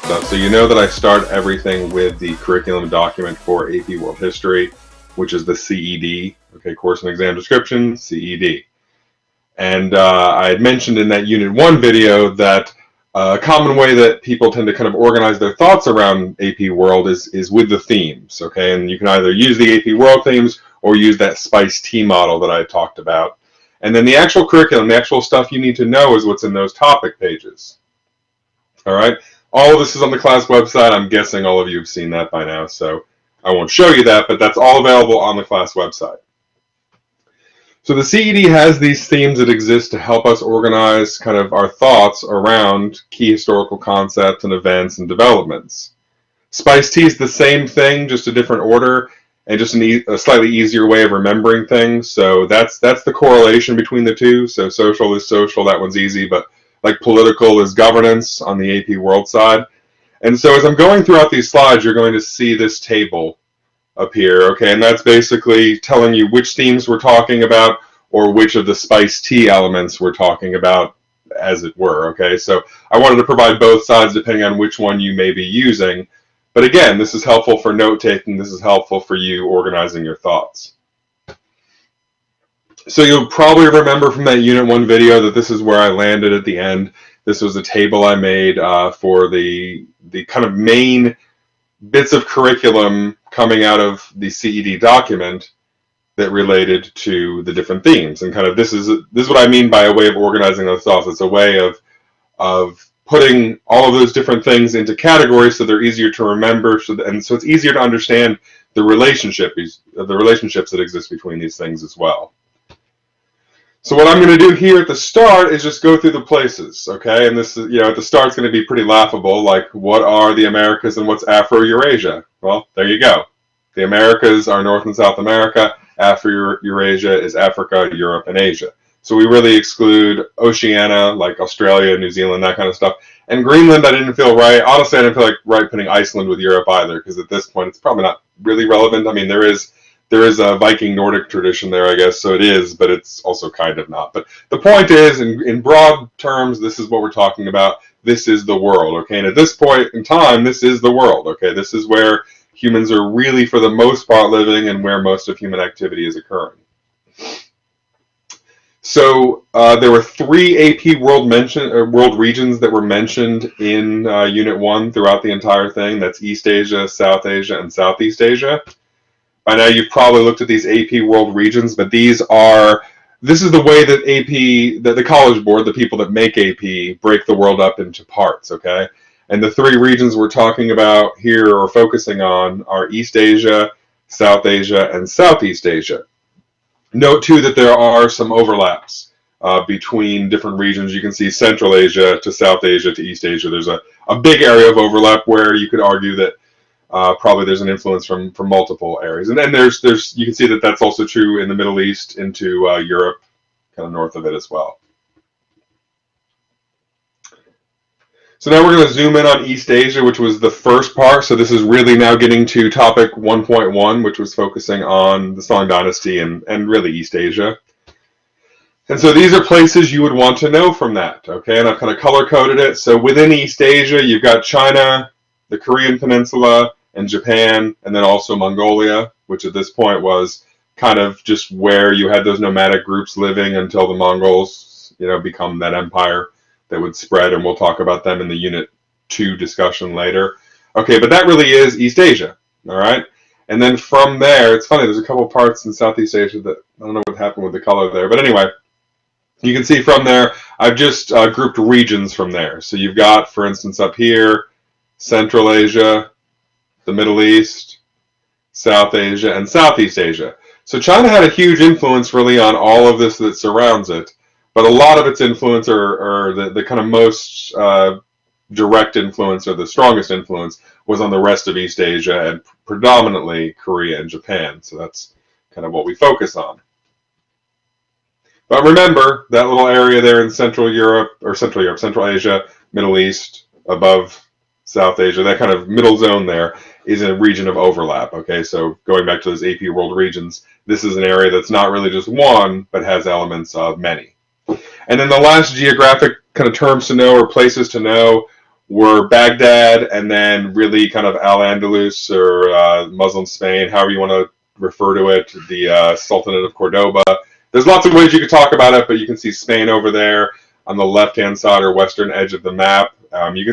stuff. So you know that I start everything with the curriculum document for AP World History, which is the CED, okay, Course and Exam Description, CED. And I had mentioned in that Unit 1 video that a common way that people tend to kind of organize their thoughts around AP World is with the themes, okay? And you can either use the AP World themes or use that SPICE-T model that I talked about. And then the actual curriculum, the actual stuff you need to know is what's in those topic pages. All right? All of this is on the class website. I'm guessing all of you have seen that by now, so I won't show you that, but that's all available on the class website. So the CED has these themes that exist to help us organize kind of our thoughts around key historical concepts and events and developments. SPICE-T is the same thing, just a different order, and just a slightly easier way of remembering things. So that's the correlation between the two. So social is social, that one's easy, but like political is governance on the AP World side. And so as I'm going throughout these slides, you're going to see this table up here, okay, and that's basically telling you which themes we're talking about or which of the SPICE-T elements we're talking about, as it were, okay? So I wanted to provide both sides depending on which one you may be using. But again, this is helpful for note-taking. This is helpful for you organizing your thoughts. So you'll probably remember from that Unit 1 video that this is where I landed at the end. This was a table I made for the kind of main bits of curriculum coming out of the CED document that related to the different themes. And kind of this is what I mean by a way of organizing those thoughts. It's a way of putting all of those different things into categories so they're easier to remember, so it's easier to understand the relationships that exist between these things as well. So what I'm going to do here at the start is just go through the places, okay? And this is, at the start, it's going to be pretty laughable, like what are the Americas and what's Afro-Eurasia? Well, there you go. The Americas are North and South America. Afro-Eurasia is Africa, Europe, and Asia. So we really exclude Oceania, like Australia, New Zealand, that kind of stuff. And Greenland, I didn't feel right. Honestly, I didn't feel like right putting Iceland with Europe either, because at this point, it's probably not really relevant. I mean, there is a Viking Nordic tradition there, I guess, so it is, but it's also kind of not. But the point is, in broad terms, this is what we're talking about. This is the world, okay? And at this point in time, this is the world, okay? This is where humans are really, for the most part, living and where most of human activity is occurring. So there were 3 AP world regions that were mentioned in Unit 1 throughout the entire thing. That's East Asia, South Asia, and Southeast Asia. By now you've probably looked at these AP world regions, but this is the way that the College Board, the people that make AP, break the world up into parts, okay? And the 3 regions we're talking about here or focusing on are East Asia, South Asia, and Southeast Asia. Note, too, that there are some overlaps between different regions. You can see Central Asia to South Asia to East Asia. There's a big area of overlap where you could argue that probably there's an influence from multiple areas. And then you can see that that's also true in the Middle East into Europe, kind of north of it as well. So now we're going to zoom in on East Asia, which was the first part. So this is really now getting to topic 1.1, which was focusing on the Song Dynasty and really East Asia. And so these are places you would want to know from that, okay? And I've kind of color-coded it. So within East Asia, you've got China, the Korean Peninsula, and Japan, and then also Mongolia, which at this point was kind of just where you had those nomadic groups living until the Mongols, become that empire that would spread, and we'll talk about them in the Unit 2 discussion later. Okay, but that really is East Asia, all right? And then from there, it's funny, there's a couple parts in Southeast Asia that, I don't know what happened with the color there, but anyway, you can see from there, I've just grouped regions from there. So you've got, for instance, up here, Central Asia, the Middle East, South Asia, and Southeast Asia. So China had a huge influence really on all of this that surrounds it, but a lot of its influence, or the kind of most direct influence or the strongest influence, was on the rest of East Asia and predominantly Korea and Japan. So that's kind of what we focus on. But remember, that little area there in Central Asia, Middle East, above South Asia, that kind of middle zone there is a region of overlap, okay? So going back to those AP World regions, this is an area that's not really just one, but has elements of many. And then the last geographic kind of terms to know or places to know were Baghdad, and then really kind of Al-Andalus or Muslim Spain, however you want to refer to it, the Sultanate of Cordoba. There's lots of ways you could talk about it, but you can see Spain over there on the left-hand side or western edge of the map.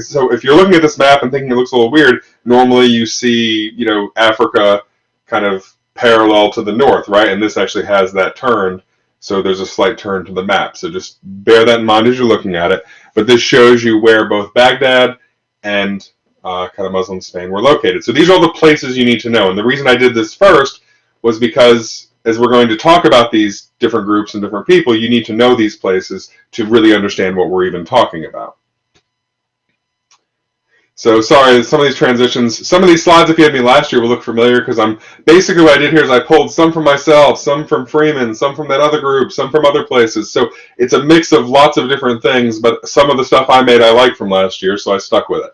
So if you're looking at this map and thinking it looks a little weird, normally you see, Africa kind of parallel to the north, right? And this actually has that turned, so there's a slight turn to the map. So just bear that in mind as you're looking at it. But this shows you where both Baghdad and kind of Muslim Spain were located. So these are all the places you need to know. And the reason I did this first was because as we're going to talk about these different groups and different people, you need to know these places to really understand what we're even talking about. So sorry, some of these transitions, some of these slides, if you had me last year, will look familiar because basically what I did here is I pulled some from myself, some from Freeman, some from that other group, some from other places. So it's a mix of lots of different things, but some of the stuff I made I liked from last year, so I stuck with it.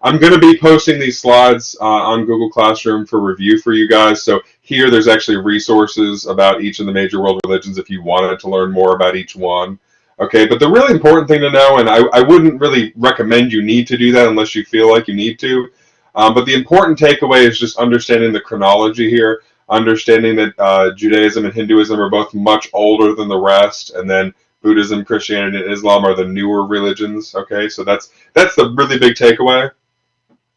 I'm going to be posting these slides on Google Classroom for review for you guys. So here there's actually resources about each of the major world religions if you wanted to learn more about each one. Okay, but the really important thing to know, and I wouldn't really recommend you need to do that unless you feel like you need to, but the important takeaway is just understanding the chronology here, understanding that Judaism and Hinduism are both much older than the rest, and then Buddhism, Christianity, and Islam are the newer religions. Okay, so that's the really big takeaway.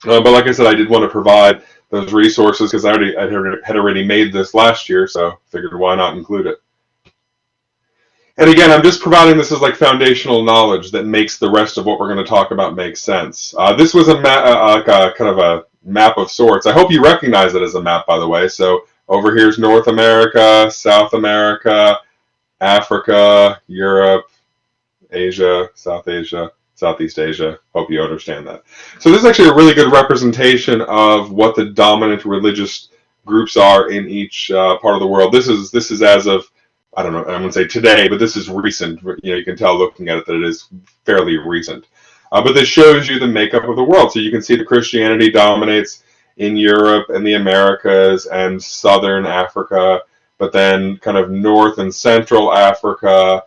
But like I said, I did want to provide those resources because I had already made this last year, so figured why not include it. And again, I'm just providing this as like foundational knowledge that makes the rest of what we're going to talk about make sense. This was a kind of a map of sorts. I hope you recognize it as a map, by the way. So over here's North America, South America, Africa, Europe, Asia, South Asia, Southeast Asia. Hope you understand that. So this is actually a really good representation of what the dominant religious groups are in each part of the world. This is as of, I don't know, I wouldn't say today, but this is recent. You can tell looking at it that it is fairly recent. But this shows you the makeup of the world. So you can see that Christianity dominates in Europe and the Americas and Southern Africa, but then kind of North and Central Africa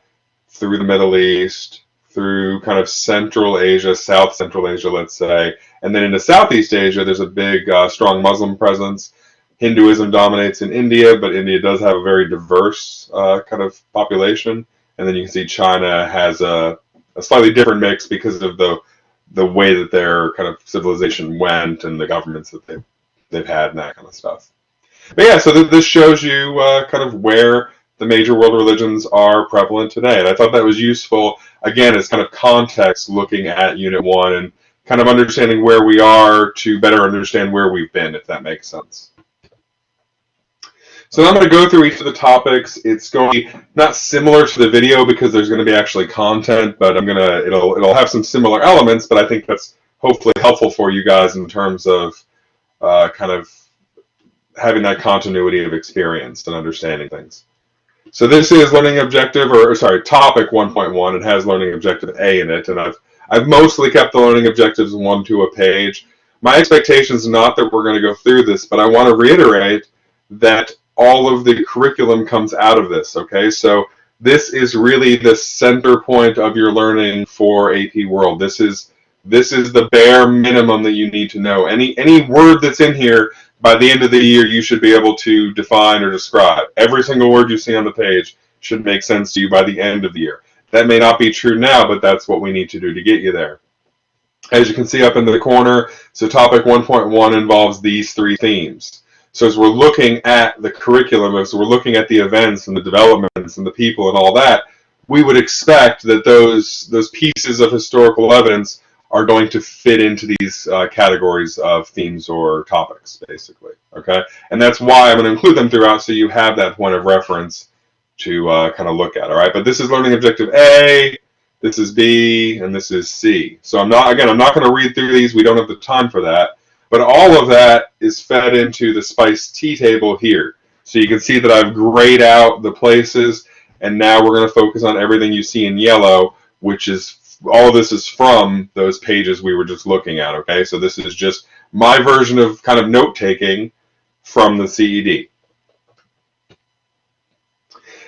through the Middle East, through kind of Central Asia, South Central Asia, let's say. And then into Southeast Asia, there's a big, strong Muslim presence. Hinduism dominates in India, but India does have a very diverse kind of population. And then you can see China has a slightly different mix because of the way that their kind of civilization went and the governments that they've had and that kind of stuff. But yeah, so this shows you kind of where the major world religions are prevalent today. And I thought that was useful, again, as kind of context looking at Unit 1 and kind of understanding where we are to better understand where we've been, if that makes sense. So I'm going to go through each of the topics. It's going to be not similar to the video because there's going to be actually content, but it'll have some similar elements, but I think that's hopefully helpful for you guys in terms of kind of having that continuity of experience and understanding things. So this is learning objective, topic 1.1. It has learning objective A in it, and I've mostly kept the learning objectives 1 to a page. My expectation is not that we're going to go through this, but I want to reiterate that all of the curriculum comes out of this, okay? So this is really the center point of your learning for AP World. This is the bare minimum that you need to know. Any word that's in here, by the end of the year, you should be able to define or describe. Every single word you see on the page should make sense to you by the end of the year. That may not be true now, but that's what we need to do to get you there. As you can see up in the corner, so topic 1.1 involves these 3 themes. So as we're looking at the curriculum, as we're looking at the events and the developments and the people and all that, we would expect that those pieces of historical evidence are going to fit into these categories of themes or topics, basically, okay? And that's why I'm going to include them throughout so you have that point of reference to kind of look at, all right? But this is learning objective A, this is B, and this is C. So I'm not going to read through these. We don't have the time for that. But all of that is fed into the SPICE T table here. So you can see that I've grayed out the places, and now we're going to focus on everything you see in yellow, which is all of this is from those pages we were just looking at, okay? So this is just my version of kind of note-taking from the CED.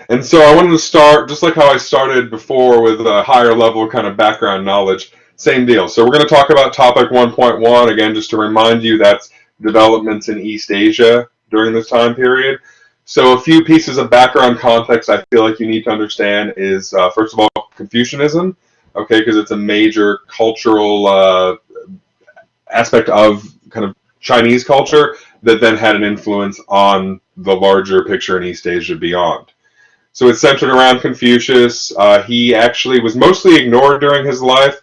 And so I wanted to start, just like how I started before with a higher level kind of background knowledge, same deal. So we're going to talk about topic 1.1 again, just to remind you that's developments in East Asia during this time period. So a few pieces of background context I feel like you need to understand is, first of all, Confucianism, okay, because it's a major cultural aspect of kind of Chinese culture that then had an influence on the larger picture in East Asia beyond. So it's centered around Confucius. He actually was mostly ignored during his life.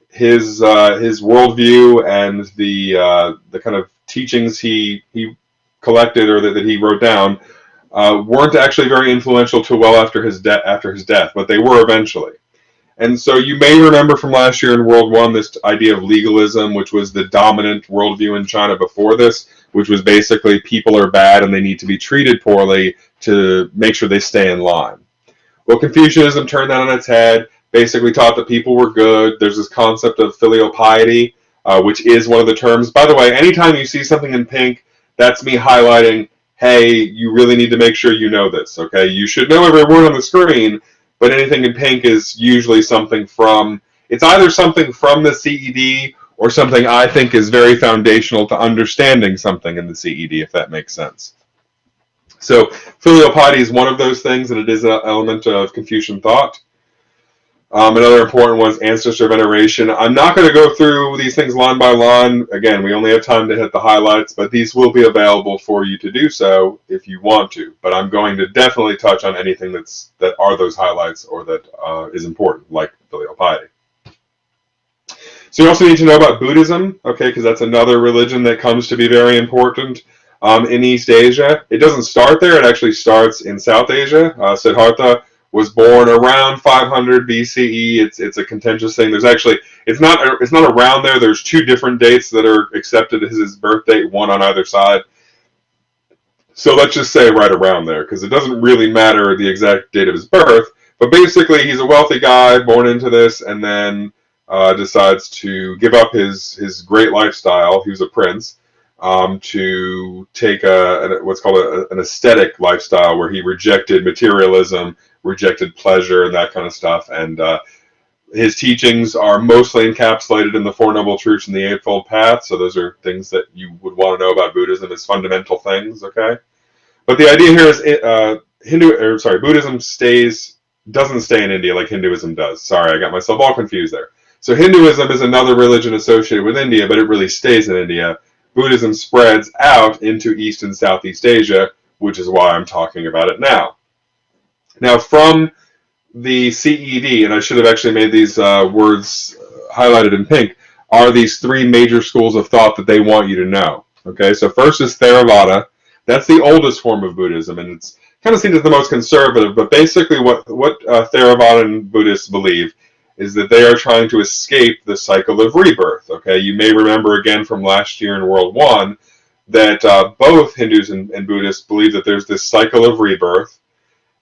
His worldview and the kind of teachings he collected or that he wrote down weren't actually very influential till well after his death, but they were eventually. And so you may remember from last year in World One this idea of legalism, which was the dominant worldview in China before this, which was basically people are bad and they need to be treated poorly to make sure they stay in line. Well, Confucianism turned that on its head, basically taught that people were good. There's this concept of filial piety, which is one of the terms. By the way, anytime you see something in pink, that's me highlighting, hey, you really need to make sure you know this, okay? You should know every word on the screen, but anything in pink is usually something from, it's either something from the CED or something I think is very foundational to understanding something in the CED, if that makes sense. So filial piety is one of those things, and it is an element of Confucian thought. Another important one is ancestor veneration. I'm not going to go through these things line by line. Again, we only have time to hit the highlights, but these will be available for you to do so if you want to. But I'm going to definitely touch on anything that are those highlights or that is important, like filial piety. So you also need to know about Buddhism, okay, because that's another religion that comes to be very important in East Asia. It doesn't start there. It actually starts in South Asia. Siddhartha was born around 500 BCE. It's a contentious thing. There's actually it's not around there. There's two different dates that are accepted as his birth date, one on either side. So let's just say right around there, because it doesn't really matter the exact date of his birth. But basically, he's a wealthy guy born into this, and then decides to give up his great lifestyle. He was a prince. To take what's called an aesthetic lifestyle, where he rejected materialism, rejected pleasure, and that kind of stuff. And his teachings are mostly encapsulated in the Four Noble Truths and the Eightfold Path. So those are things that you would want to know about Buddhism as fundamental things. Okay, but the idea here is Buddhism doesn't stay in India like Hinduism does. Sorry, I got myself all confused there. So Hinduism is another religion associated with India, but it really stays in India. Buddhism spreads out into East and Southeast Asia, which is why I'm talking about it now. Now, from the CED, and I should have actually made these words highlighted in pink, are these three major schools of thought that they want you to know. Okay, so first is Theravada. That's the oldest form of Buddhism, and it's kind of seen as the most conservative, but basically what Theravadan Buddhists believe is that they are trying to escape the cycle of rebirth. Okay, you may remember again from last year in World One that both Hindus and Buddhists believe that there's this cycle of rebirth,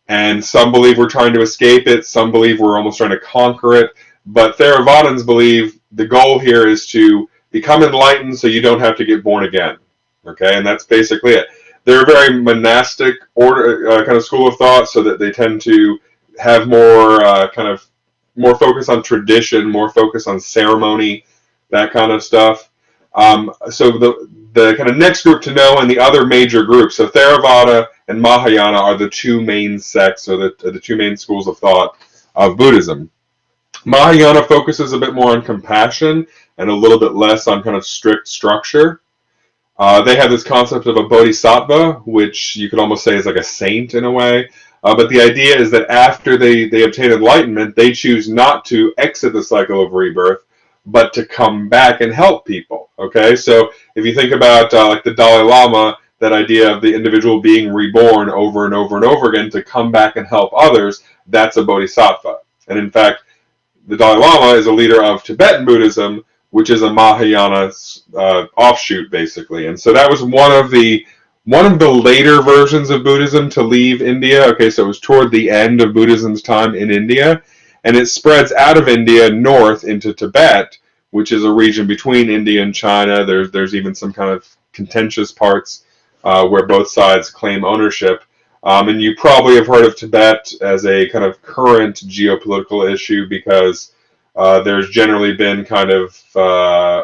and some believe we're trying to escape it, some believe we're almost trying to conquer it, but Theravadans believe the goal here is to become enlightened so you don't have to get born again. Okay, and that's basically it. They're a very monastic order kind of school of thought, so that they tend to have more more focus on tradition, more focus on ceremony, that kind of stuff. So the kind of next group to know, and the other major groups, so Theravada and Mahayana are the two main sects, or the two main schools of thought of Buddhism. Mahayana focuses a bit more on compassion and a little bit less on kind of strict structure. They have this concept of a bodhisattva, which you could almost say is like a saint in a way. But the idea is that after they obtain enlightenment, they choose not to exit the cycle of rebirth, but to come back and help people. Okay, so if you think about like the Dalai Lama, that idea of the individual being reborn over and over and over again to come back and help others, that's a bodhisattva. And in fact, the Dalai Lama is a leader of Tibetan Buddhism, which is a Mahayana offshoot, basically. And so that was one of the later versions of Buddhism to leave India. Okay, so it was toward the end of Buddhism's time in India, and it spreads out of India north into Tibet, which is a region between India and China. There's even some kind of contentious parts where both sides claim ownership. And you probably have heard of Tibet as a kind of current geopolitical issue because there's generally been kind of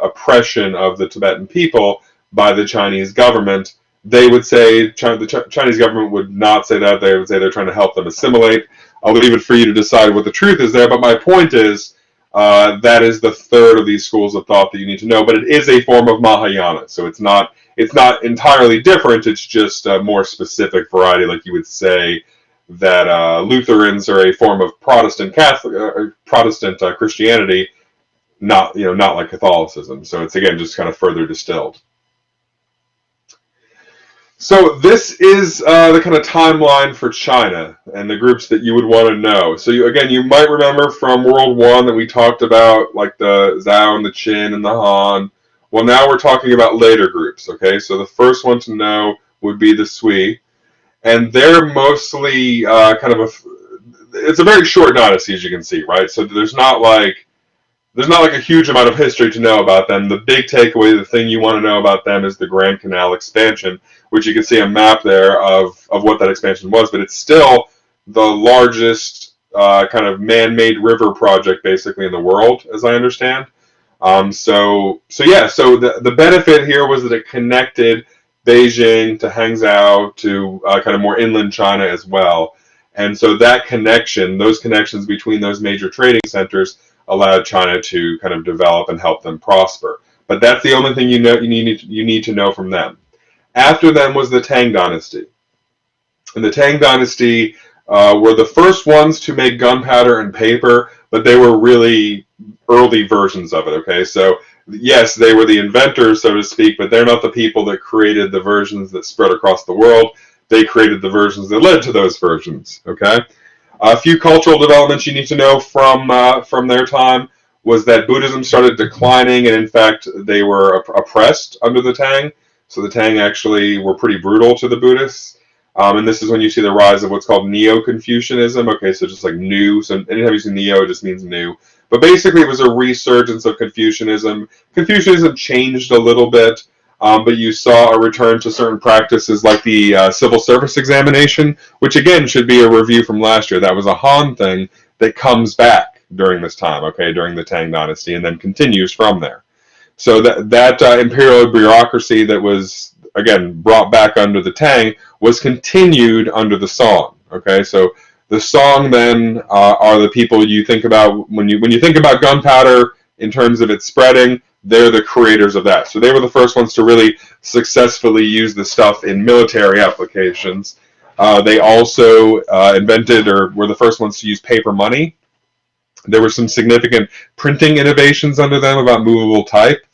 oppression of the Tibetan people by the Chinese government. They would say, the Chinese government would not say that. They would say they're trying to help them assimilate. I'll leave it for you to decide what the truth is there, but my point is that is the third of these schools of thought that you need to know, but it is a form of Mahayana, so it's not entirely different, it's just a more specific variety, like you would say that Lutherans are a form of Protestant Christianity, not like Catholicism. So it's again just kind of further distilled. So this is the kind of timeline for China and the groups that you would want to know. So you might remember from World War that we talked about like the Zhao and the Qin and the Han. Well, now we're talking about later groups. Okay, so the first one to know would be the Sui, and they're mostly it's a very short dynasty, as you can see, right? So there's not like a huge amount of history to know about them. The big takeaway, the thing you want to know about them, is the Grand Canal expansion, which you can see a map there of what that expansion was, but it's still the largest kind of man-made river project basically in the world, as I understand. So the benefit here was that it connected Beijing to Hangzhou to kind of more inland China as well. And so that connection, those connections between those major trading centers allowed China to kind of develop and help them prosper. But that's the only thing you need to know from them. After them was the Tang Dynasty. And the Tang Dynasty were the first ones to make gunpowder and paper, but they were really early versions of it, okay? So yes, they were the inventors, so to speak, but they're not the people that created the versions that spread across the world. They created the versions that led to those versions, okay? A few cultural developments you need to know from their time was that Buddhism started declining, and in fact, they were oppressed under the Tang. So the Tang actually were pretty brutal to the Buddhists. And this is when you see the rise of what's called Neo-Confucianism. Okay, so just like new. So anytime you see Neo, it just means new. But basically, it was a resurgence of Confucianism. Confucianism changed a little bit, but you saw a return to certain practices like the civil service examination, which again should be a review from last year. That was a Han thing that comes back during this time, okay, during the Tang Dynasty, and then continues from there. So that imperial bureaucracy that was, again, brought back under the Tang was continued under the Song, okay? So the Song then are the people you think about when you think about gunpowder in terms of its spreading. They're the creators of that. So they were the first ones to really successfully use the stuff in military applications. They also invented or were the first ones to use paper money. There were some significant printing innovations under them about movable type.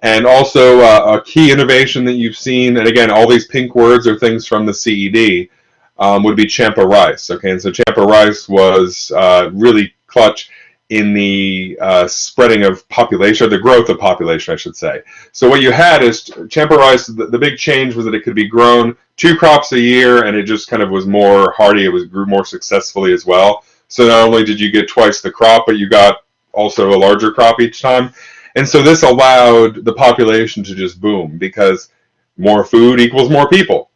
And also a key innovation that you've seen, and again, all these pink words are things from the CED, would be Champa rice. Okay, and so Champa rice was really clutch in the spreading of population, or the growth of population, I should say. So what you had is Champa rice, the big change was that it could be grown 2 crops a year, and it just kind of was more hardy, grew more successfully as well. So not only did you get twice the crop, but you got also a larger crop each time. And so this allowed the population to just boom, because more food equals more people.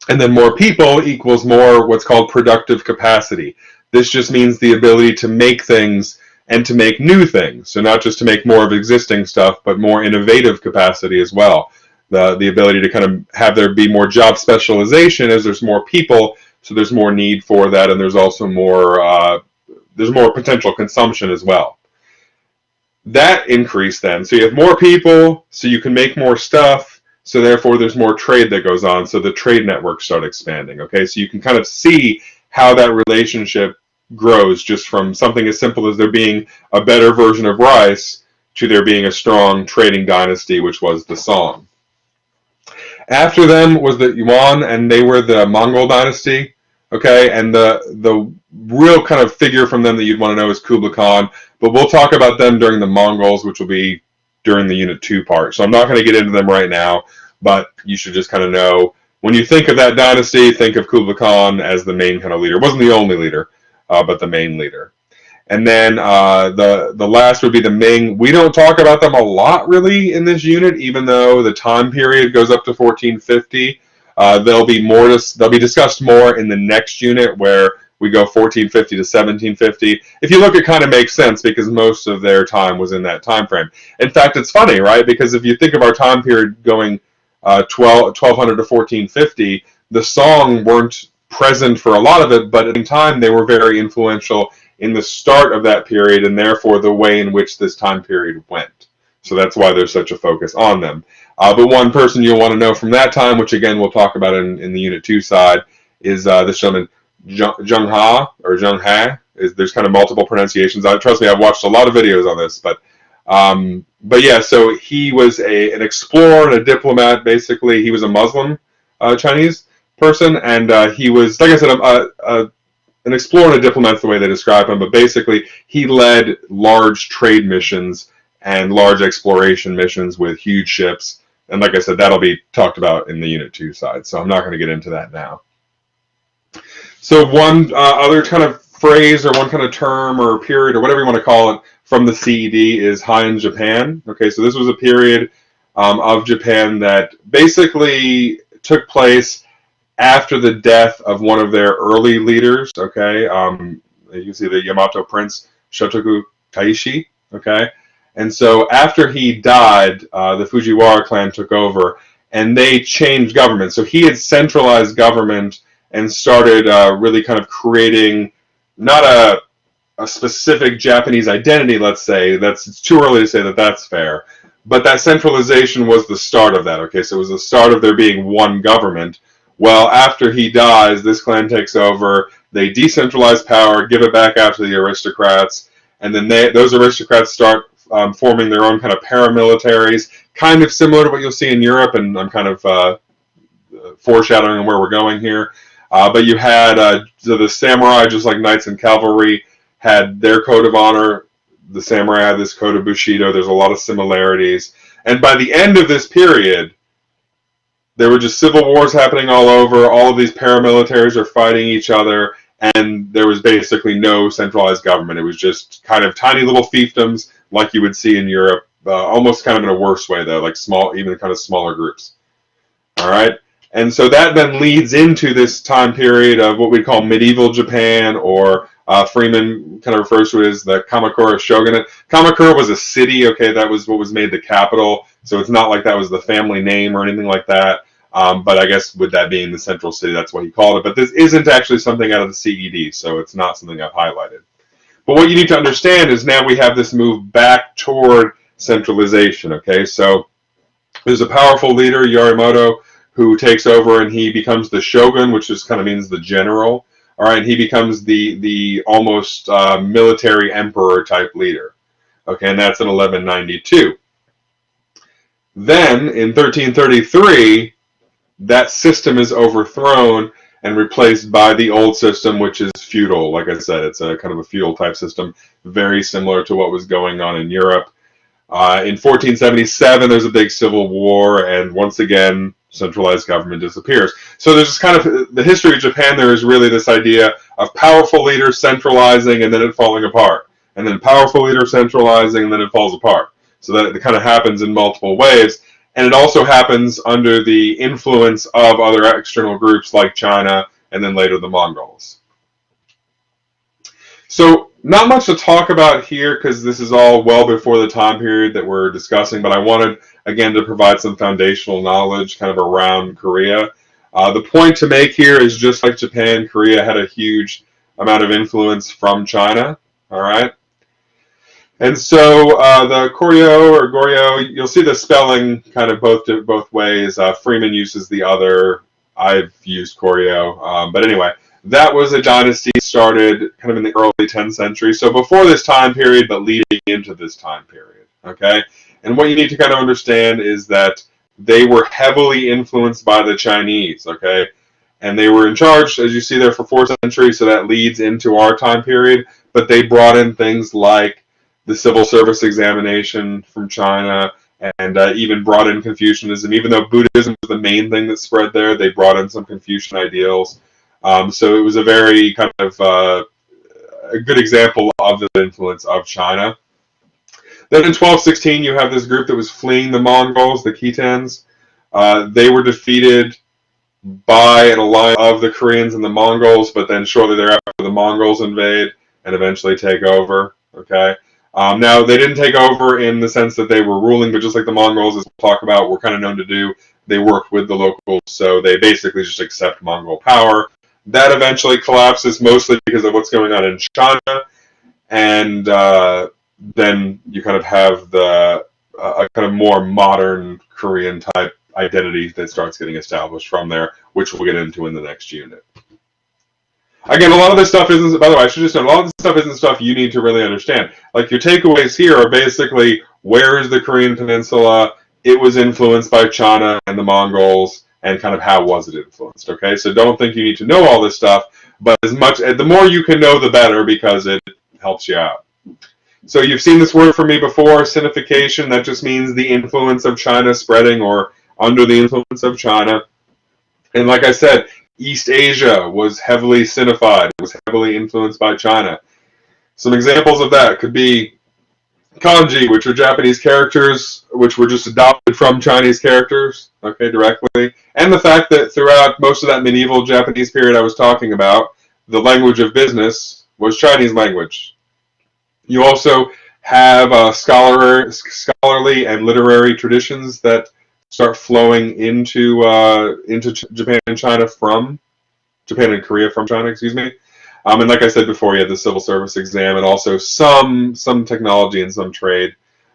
And then more people equals more what's called productive capacity. This just means the ability to make things and to make new things. So not just to make more of existing stuff, but more innovative capacity as well. The ability to kind of have there be more job specialization as there's more people, so there's more need for that, and there's also more potential consumption as well. That increased then. So you have more people, so you can make more stuff, so therefore there's more trade that goes on, so the trade networks start expanding. Okay, so you can kind of see how that relationship grows just from something as simple as there being a better version of rice to there being a strong trading dynasty, which was the Song. After them was the Yuan, and they were the Mongol dynasty. Okay, and the real kind of figure from them that you'd want to know is Kublai Khan, but we'll talk about them during the Mongols, which will be during the Unit 2 part. So I'm not going to get into them right now, but you should just kind of know, when you think of that dynasty, think of Kublai Khan as the main kind of leader. It wasn't the only leader, but the main leader. And then the last would be the Ming. We don't talk about them a lot, really, in this unit, even though the time period goes up to 1450. They'll be discussed more in the next unit, where we go 1450 to 1750. If you look, it kind of makes sense because most of their time was in that time frame. In fact, it's funny, right? Because if you think of our time period going 1200 to 1450, the song weren't present for a lot of it, but in time they were very influential in the start of that period and therefore the way in which this time period went. So that's why there's such a focus on them. But one person you'll want to know from that time, which again we'll talk about in the Unit 2 side, is this gentleman, Zheng Ha, or Zheng Ha. There's kind of multiple pronunciations. Trust me, I've watched a lot of videos on this, but yeah, so he was an explorer and a diplomat, basically. He was a Muslim Chinese person, and he was, like I said, an explorer and a diplomat is the way they describe him, but basically he led large trade missions and large exploration missions with huge ships, and like I said, that'll be talked about in the Unit 2 side, so I'm not going to get into that now. So one other kind of phrase or one kind of term or period or whatever you want to call it from the CED is Han Japan. Okay, so this was a period of Japan that basically took place after the death of one of their early leaders. Okay, you can see the Yamato Prince Shotoku Taishi. Okay, and so after he died, the Fujiwara clan took over and they changed government. So he had centralized government and started really kind of creating not a specific Japanese identity, let's say. It's too early to say that that's fair. But that centralization was the start of that, okay? So it was the start of there being one government. Well, after he dies, this clan takes over, they decentralize power, give it back out to the aristocrats, and then those aristocrats start forming their own kind of paramilitaries, kind of similar to what you'll see in Europe, and I'm kind of foreshadowing where we're going here. But you had the samurai, just like knights and cavalry, had their code of honor. The samurai had this code of Bushido. There's a lot of similarities. And by the end of this period, there were just civil wars happening all over. All of these paramilitaries are fighting each other. And there was basically no centralized government. It was just kind of tiny little fiefdoms like you would see in Europe, almost kind of in a worse way, though, like small, even kind of smaller groups. All right? And so that then leads into this time period of what we call medieval Japan, or Freeman kind of refers to it as the Kamakura Shogunate. Kamakura was a city, okay, that was what was made the capital, so it's not like that was the family name or anything like that, but I guess with that being the central city, that's what he called it. But this isn't actually something out of the CED, so it's not something I've highlighted. But what you need to understand is now we have this move back toward centralization, okay? So there's a powerful leader, Yorimoto, who takes over and he becomes the shogun, which just kind of means the general. All right, he becomes the almost military emperor type leader. Okay, and that's in 1192. Then in 1333, that system is overthrown and replaced by the old system, which is feudal. Like I said, it's a kind of a feudal type system, very similar to what was going on in Europe. In 1477, there's a big civil war, and once again, centralized government disappears. So there's this kind of, the history of Japan, there is really this idea of powerful leaders centralizing and then it falling apart. And then powerful leaders centralizing and then it falls apart. So that it kind of happens in multiple waves. And it also happens under the influence of other external groups like China and then later the Mongols. So not much to talk about here because this is all well before the time period that we're discussing, but I wanted, again, to provide some foundational knowledge kind of around Korea. The point to make here is just like Japan, Korea had a huge amount of influence from China, all right? And so the Koryo or Goryeo, you'll see the spelling kind of both ways. Freeman uses the other. I've used Koryo. But anyway, that was a dynasty started kind of in the early 10th century. So before this time period, but leading into this time period, okay? And what you need to kind of understand is that they were heavily influenced by the Chinese, okay? And they were in charge, as you see there, for 4 centuries, so that leads into our time period. But they brought in things like the civil service examination from China, and even brought in Confucianism. Even though Buddhism was the main thing that spread there, they brought in some Confucian ideals. So it was a very kind of a good example of the influence of China. Then in 1216, you have this group that was fleeing the Mongols, the Khitans. They were defeated by an alliance of the Koreans and the Mongols, but then shortly thereafter the Mongols invade and eventually take over. Okay. Now they didn't take over in the sense that they were ruling, but just like the Mongols, as we'll talk about, were kind of known to do, they worked with the locals, so they basically just accept Mongol power. That eventually collapses, mostly because of what's going on in China, and then you kind of have a kind of more modern Korean type identity that starts getting established from there, which we'll get into in the next unit. Again, a lot of this stuff isn't, by the way, I should just note, a lot of this stuff isn't stuff you need to really understand. Like, your takeaways here are basically, where is the Korean Peninsula? It was influenced by China and the Mongols, and kind of how was it influenced, okay? So don't think you need to know all this stuff, but the more you can know, the better, because it helps you out. So you've seen this word from me before, Sinification. That just means the influence of China spreading, or under the influence of China. And like I said, East Asia was heavily Sinified, was heavily influenced by China. Some examples of that could be kanji, which are Japanese characters, which were just adopted from Chinese characters, okay, directly. And the fact that throughout most of that medieval Japanese period I was talking about, the language of business was Chinese language. You also have scholarly and literary traditions that start flowing into Japan and China from Japan and Korea from China, excuse me. And like I said before, you had the civil service exam, and also some technology and some trade.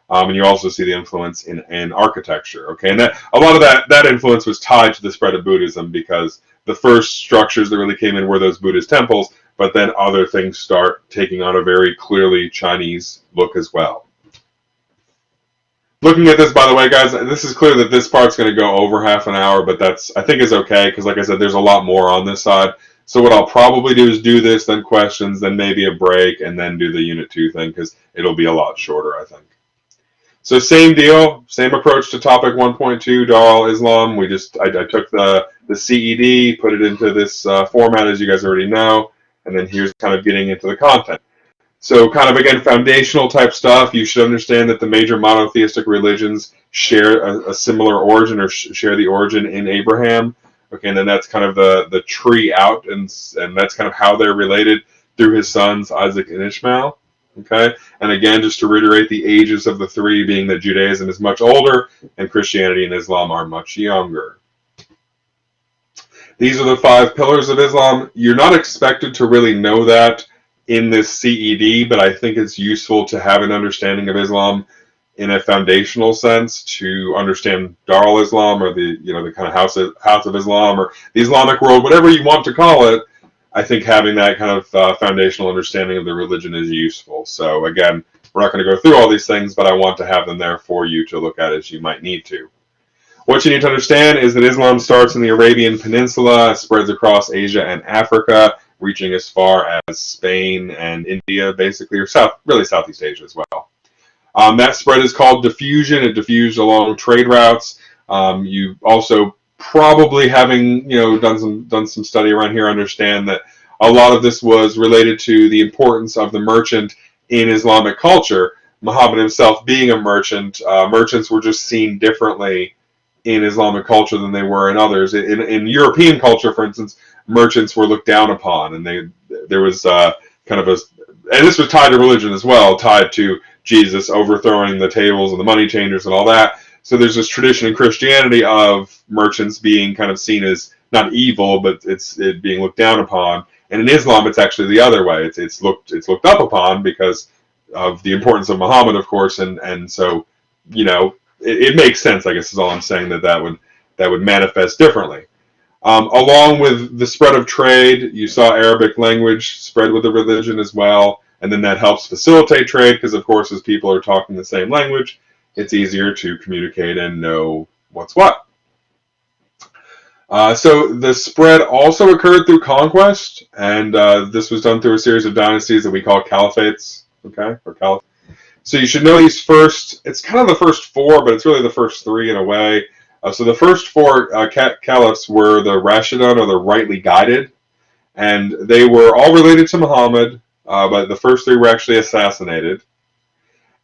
And you also see the influence in architecture. Okay, and a lot of that influence was tied to the spread of Buddhism, because the first structures that really came in were those Buddhist temples, but then other things start taking on a very clearly Chinese look as well. Looking at this, by the way, guys, this is clear that this part's going to go over half an hour, but I think is okay, because like I said, there's a lot more on this side. So what I'll probably do is do this, then questions, then maybe a break, and then do the Unit 2 thing, because it'll be a lot shorter, I think. So same deal, same approach to topic 1.2, Dar al-Islam. I took the CED, put it into this format, as you guys already know, and then here's kind of getting into the content. So kind of, again, foundational type stuff. You should understand that the major monotheistic religions share a similar origin, or share the origin in Abraham. Okay, and then that's kind of the tree out, and that's kind of how they're related through his sons, Isaac and Ishmael. Okay, and again, just to reiterate the ages of the three, being that Judaism is much older and Christianity and Islam are much younger. These are the 5 pillars of Islam. You're not expected to really know that in this CED, but I think it's useful to have an understanding of Islam in a foundational sense, to understand Dar al-Islam, or the kind of house of Islam, or the Islamic world, whatever you want to call it. I think having that kind of foundational understanding of the religion is useful. So again, we're not going to go through all these things, but I want to have them there for you to look at as you might need to. What you need to understand is that Islam starts in the Arabian Peninsula, spreads across Asia and Africa, reaching as far as Spain and India, basically, or Southeast Asia as well. That spread is called diffusion. It diffused along trade routes. You also, probably having done some study around here, understand that a lot of this was related to the importance of the merchant in Islamic culture. Muhammad himself being a merchant, merchants were just seen differently in Islamic culture than they were in others. In European culture, for instance, merchants were looked down upon, and there was kind of and this was tied to religion as well, tied to Jesus overthrowing the tables and the money changers and all that. So there's this tradition in Christianity of merchants being kind of seen as not evil, but it being looked down upon. And in Islam, it's actually the other way. It's looked up upon because of the importance of Muhammad, of course, and so it makes sense, I guess, is all I'm saying, that would manifest differently. Along with the spread of trade, you saw Arabic language spread with the religion as well, and then that helps facilitate trade, because of course, as people are talking the same language, it's easier to communicate and know what's what. So the spread also occurred through conquest, and this was done through a series of dynasties that we call caliphates. Okay, or caliph. So you should know these first. It's kind of the first 4, but it's really the first 3 in a way. So the first 4 caliphs were the Rashidun, or the rightly guided, and they were all related to Muhammad, but the first 3 were actually assassinated.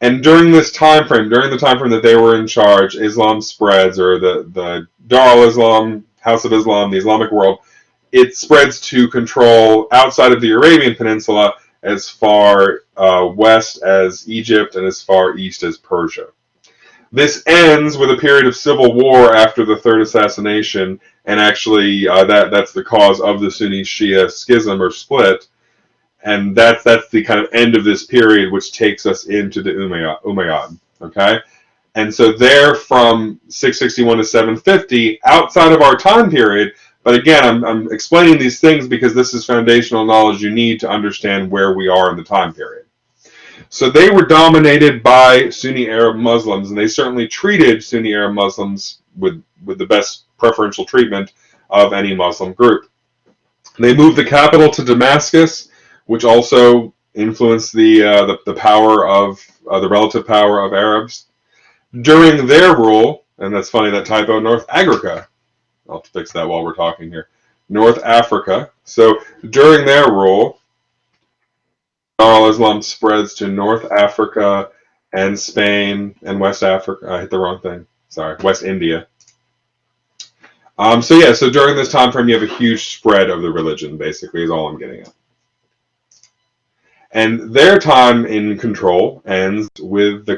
And during this time frame, that they were in charge, Islam spreads, or the Dar al-Islam House of Islam, the Islamic world, it spreads to control outside of the Arabian Peninsula as far west as Egypt and as far east as Persia. This ends with a period of civil war after the third assassination, and actually that's the cause of the Sunni-Shia schism or split, and that's the kind of end of this period, which takes us into the Umayyad. Okay, and so they're from 661 to 750, outside of our time period. But again, I'm explaining these things because this is foundational knowledge you need to understand where we are in the time period. So they were dominated by Sunni Arab Muslims, and they certainly treated Sunni Arab Muslims with the best preferential treatment of any Muslim group. They moved the capital to Damascus, which also influenced the power of the relative power of Arabs. During their rule, and that's funny, that typo, North Africa. I'll fix that while we're talking here. North Africa. So during their rule, Islam spreads to North Africa and Spain and West Africa. I hit the wrong thing. Sorry, West India. So during this time frame, you have a huge spread of the religion, basically, is all I'm getting at. And their time in control ends with the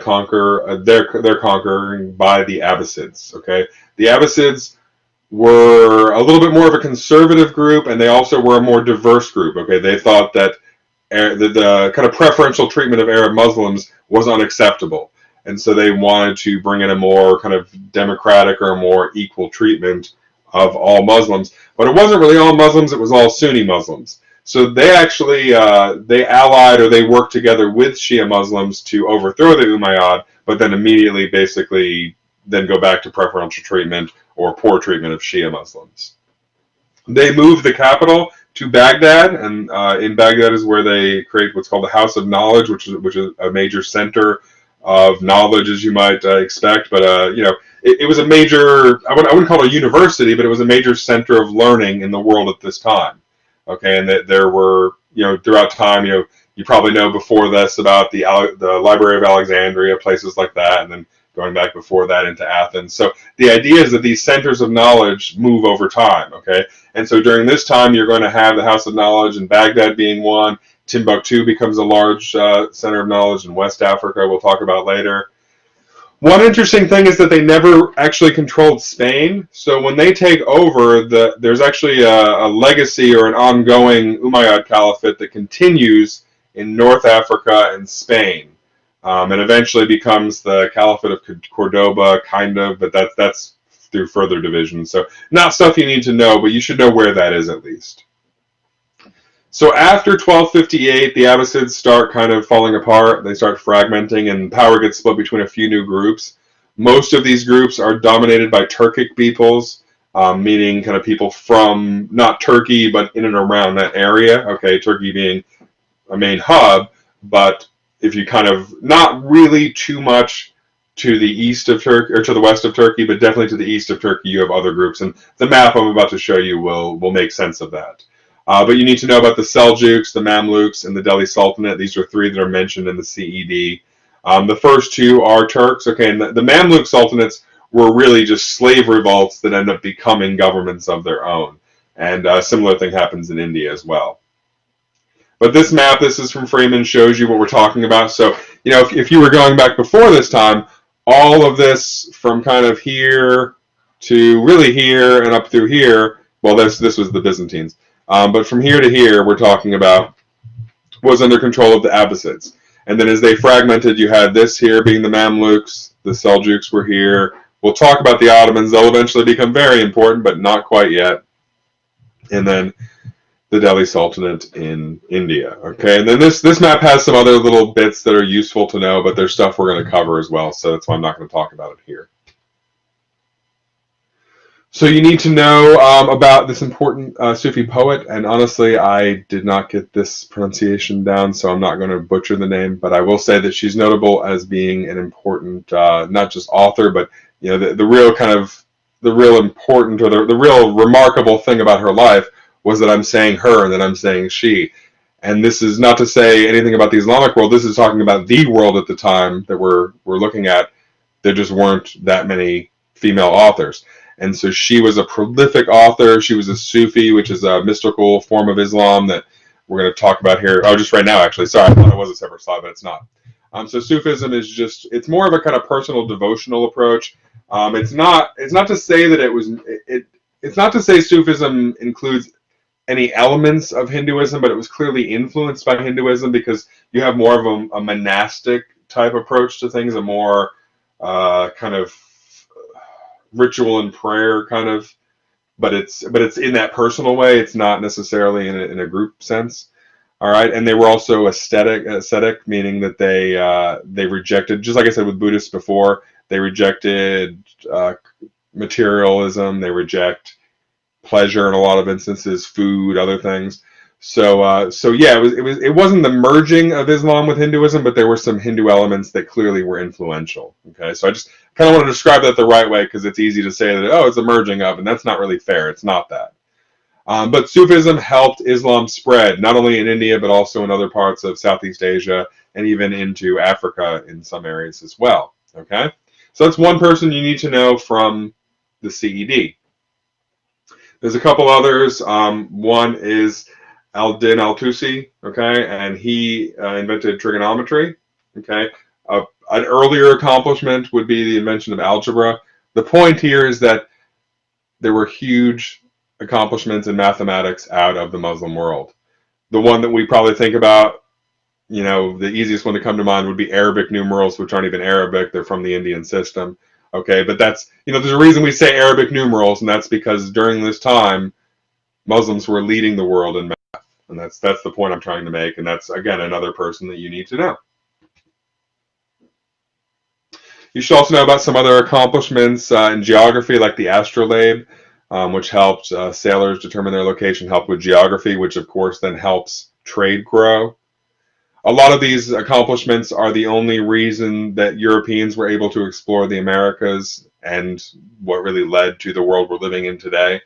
their conquering by the Abbasids. Okay, the Abbasids were a little bit more of a conservative group, and they also were a more diverse group. Okay, they thought that the kind of preferential treatment of Arab Muslims was unacceptable, and so they wanted to bring in a more kind of democratic or a more equal treatment of all Muslims. But it wasn't really all Muslims; it was all Sunni Muslims. So they actually they allied or they worked together with Shia Muslims to overthrow the Umayyad, but then immediately basically then go back to preferential treatment or poor treatment of Shia Muslims. They moved the capital to Baghdad, and in Baghdad is where they create what's called the House of Knowledge, which is a major center of knowledge, as you might expect. But it was a major, I wouldn't call it a university, but it was a major center of learning in the world at this time. Okay, and that there were, throughout time, you probably know before this about the Library of Alexandria, places like that, and then going back before that into Athens. So the idea is that these centers of knowledge move over time, okay? And so during this time, you're going to have the House of Knowledge in Baghdad being one. Timbuktu becomes a large center of knowledge in West Africa, we'll talk about later. One interesting thing is that they never actually controlled Spain. So when they take over, there's actually a legacy or an ongoing Umayyad Caliphate that continues in North Africa and Spain. And eventually becomes the Caliphate of Cordoba, kind of, but that's through further division. So not stuff you need to know, but you should know where that is at least. So after 1258, the Abbasids start kind of falling apart. They start fragmenting, and power gets split between a few new groups. Most of these groups are dominated by Turkic peoples, meaning kind of people from not Turkey, but in and around that area. Okay, Turkey being a main hub, but if you kind of not really too much to the east of Turkey or to the west of Turkey, but definitely to the east of Turkey, you have other groups, and the map I'm about to show you will make sense of that. But you need to know about the Seljuks, the Mamluks, and the Delhi Sultanate. These are three that are mentioned in the CED. The first two are Turks. Okay, and the Mamluk Sultanates were really just slave revolts that end up becoming governments of their own. And a similar thing happens in India as well. But this map, this is from Freeman, shows you what we're talking about. So, if you were going back before this time, all of this from kind of here to really here and up through here, well, this was the Byzantines. But from here to here, we're talking about was under control of the Abbasids. And then as they fragmented, you had this here being the Mamluks, the Seljuks were here. We'll talk about the Ottomans. They'll eventually become very important, but not quite yet. And then the Delhi Sultanate in India. Okay, and then this map has some other little bits that are useful to know, but there's stuff we're going to cover as well, so that's why I'm not going to talk about it here. So you need to know about this important Sufi poet, and honestly, I did not get this pronunciation down, so I'm not going to butcher the name, but I will say that she's notable as being an important, not just author, but the real kind of, the real important or the real remarkable thing about her life was that I'm saying her and that I'm saying she. And this is not to say anything about the Islamic world. This is talking about the world at the time that we're looking at. There just weren't that many female authors. And so she was a prolific author. She was a Sufi, which is a mystical form of Islam that we're going to talk about here. Oh, just right now, actually. Sorry, I thought it was a separate slide, but it's not. So Sufism is it's more of a kind of personal devotional approach. It's not to say that it's not to say Sufism includes any elements of Hinduism, but it was clearly influenced by Hinduism because you have more of a monastic type approach to things, a more kind of ritual and prayer kind of, but it's in that personal way. It's not necessarily in a group sense. All right, and they were also ascetic, meaning that they rejected, just like I said with Buddhists before, they rejected materialism. They reject pleasure in a lot of instances, food, other things. So yeah, it wasn't the merging of Islam with Hinduism, but there were some Hindu elements that clearly were influential. Okay, so I just kind of want to describe that the right way because it's easy to say that it's a merging of, and that's not really fair. It's not that. But Sufism helped Islam spread not only in India but also in other parts of Southeast Asia and even into Africa in some areas as well. Okay, so that's one person you need to know from the CED. There's a couple others. One is Al-Din al-Tusi, okay, and he invented trigonometry, okay. An earlier accomplishment would be the invention of algebra. The point here is that there were huge accomplishments in mathematics out of the Muslim world. The one that we probably think about, the easiest one to come to mind would be Arabic numerals, which aren't even Arabic. They're from the Indian system. Okay, but that's, there's a reason we say Arabic numerals, and that's because during this time, Muslims were leading the world in math. And that's the point I'm trying to make. And that's, again, another person that you need to know. You should also know about some other accomplishments in geography, like the astrolabe, which helped sailors determine their location, helped with geography, which of course then helps trade grow. A lot of these accomplishments are the only reason that Europeans were able to explore the Americas and what really led to the world we're living in today.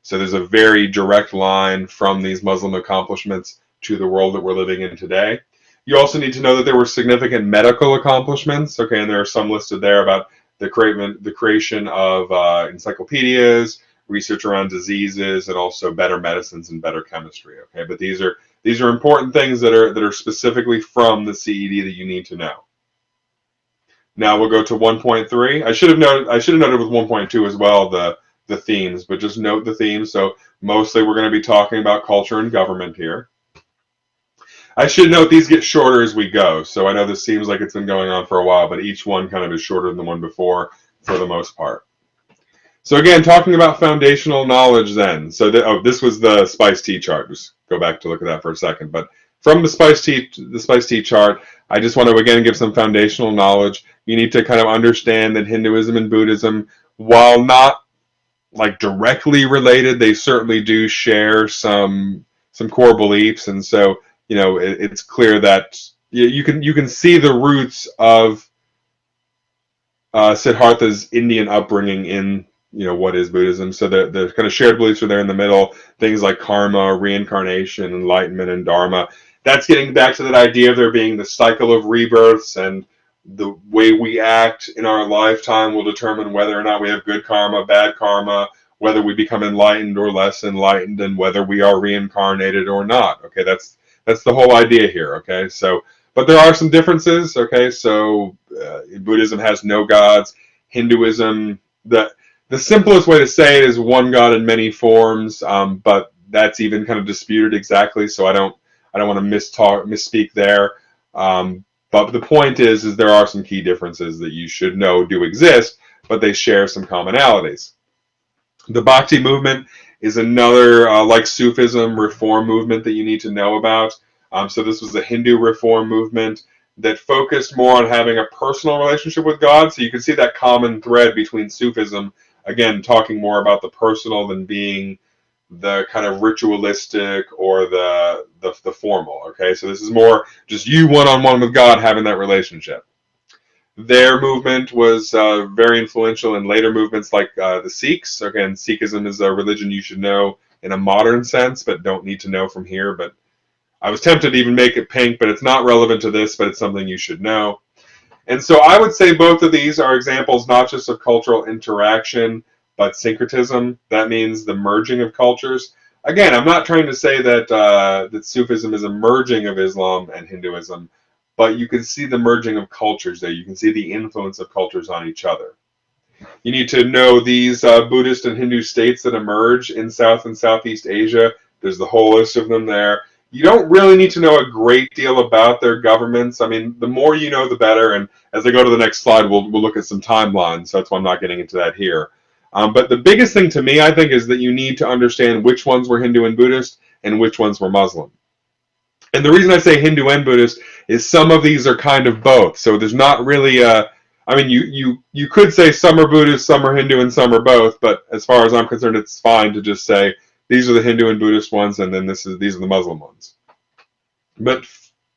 So there's a very direct line from these Muslim accomplishments to the world that we're living in today. You also need to know that there were significant medical accomplishments, okay, and there are some listed there about the creation of encyclopedias, research around diseases, and also better medicines and better chemistry, okay, but these are important things that are specifically from the CED that you need to know. Now we'll go to 1.3. I should have noted with 1.2 as well the themes, but just note the themes. So mostly we're going to be talking about culture and government here. I should note these get shorter as we go. So I know this seems like it's been going on for a while, but each one kind of is shorter than the one before for the most part. So again, talking about foundational knowledge then. So this was the Spice Tea chart. Just go back to look at that for a second. But from the Spice Tea chart, I just want to again give some foundational knowledge. You need to kind of understand that Hinduism and Buddhism, while not like directly related, they certainly do share some core beliefs, and so it's clear that you can see the roots of Siddhartha's Indian upbringing in what is Buddhism. So the kind of shared beliefs are there in the middle. Things like karma, reincarnation, enlightenment, and dharma. That's getting back to that idea of there being the cycle of rebirths, and the way we act in our lifetime will determine whether or not we have good karma, bad karma, whether we become enlightened or less enlightened, and whether we are reincarnated or not. Okay, that's the whole idea here. Okay, so but there are some differences. Okay, so Buddhism has no gods. Hinduism, the simplest way to say it is one God in many forms, but that's even kind of disputed exactly. So I don't want to misspeak there. But the point is there are some key differences that you should know do exist, but they share some commonalities. The Bhakti movement is another, like Sufism, reform movement that you need to know about. So this was a Hindu reform movement that focused more on having a personal relationship with God. So you can see that common thread between Sufism, again, talking more about the personal than being the kind of ritualistic or the formal. Okay, so this is more just you one-on-one with God having that relationship. Their movement was very influential in later movements like the Sikhs. Again, Sikhism is a religion you should know in a modern sense, but don't need to know from here. But I was tempted to even make it pink, but it's not relevant to this, but it's something you should know. And so I would say both of these are examples not just of cultural interaction, But syncretism, that means the merging of cultures. Again, I'm not trying to say that Sufism is a merging of Islam and Hinduism, but you can see the merging of cultures there. You can see the influence of cultures on each other. You need to know these Buddhist and Hindu states that emerge in South and Southeast Asia. There's the whole list of them there. You don't really need to know a great deal about their governments. I mean, the more you know, the better. And as I go to the next slide, we'll look at some timelines. So that's why I'm not getting into that here. But the biggest thing to me, I think, is that you need to understand which ones were Hindu and Buddhist and which ones were Muslim. And the reason I say Hindu and Buddhist is some of these are kind of both. So there's not really a, I mean, you could say some are Buddhist, some are Hindu, and some are both. But as far as I'm concerned, it's fine to just say these are the Hindu and Buddhist ones, and then these are the Muslim ones. But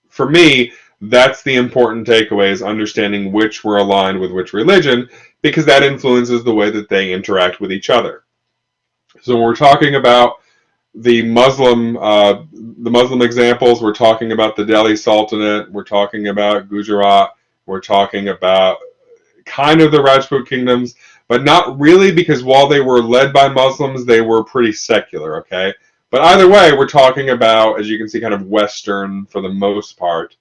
for me, that's the important takeaway, is understanding which were aligned with which religion, because that influences the way that they interact with each other. So when we're talking about the Muslim examples, we're talking about the Delhi Sultanate, we're talking about Gujarat, we're talking about kind of the Rajput kingdoms, but not really, because while they were led by Muslims, they were pretty secular, okay? But either way, we're talking about, as you can see, kind of Western, for the most part,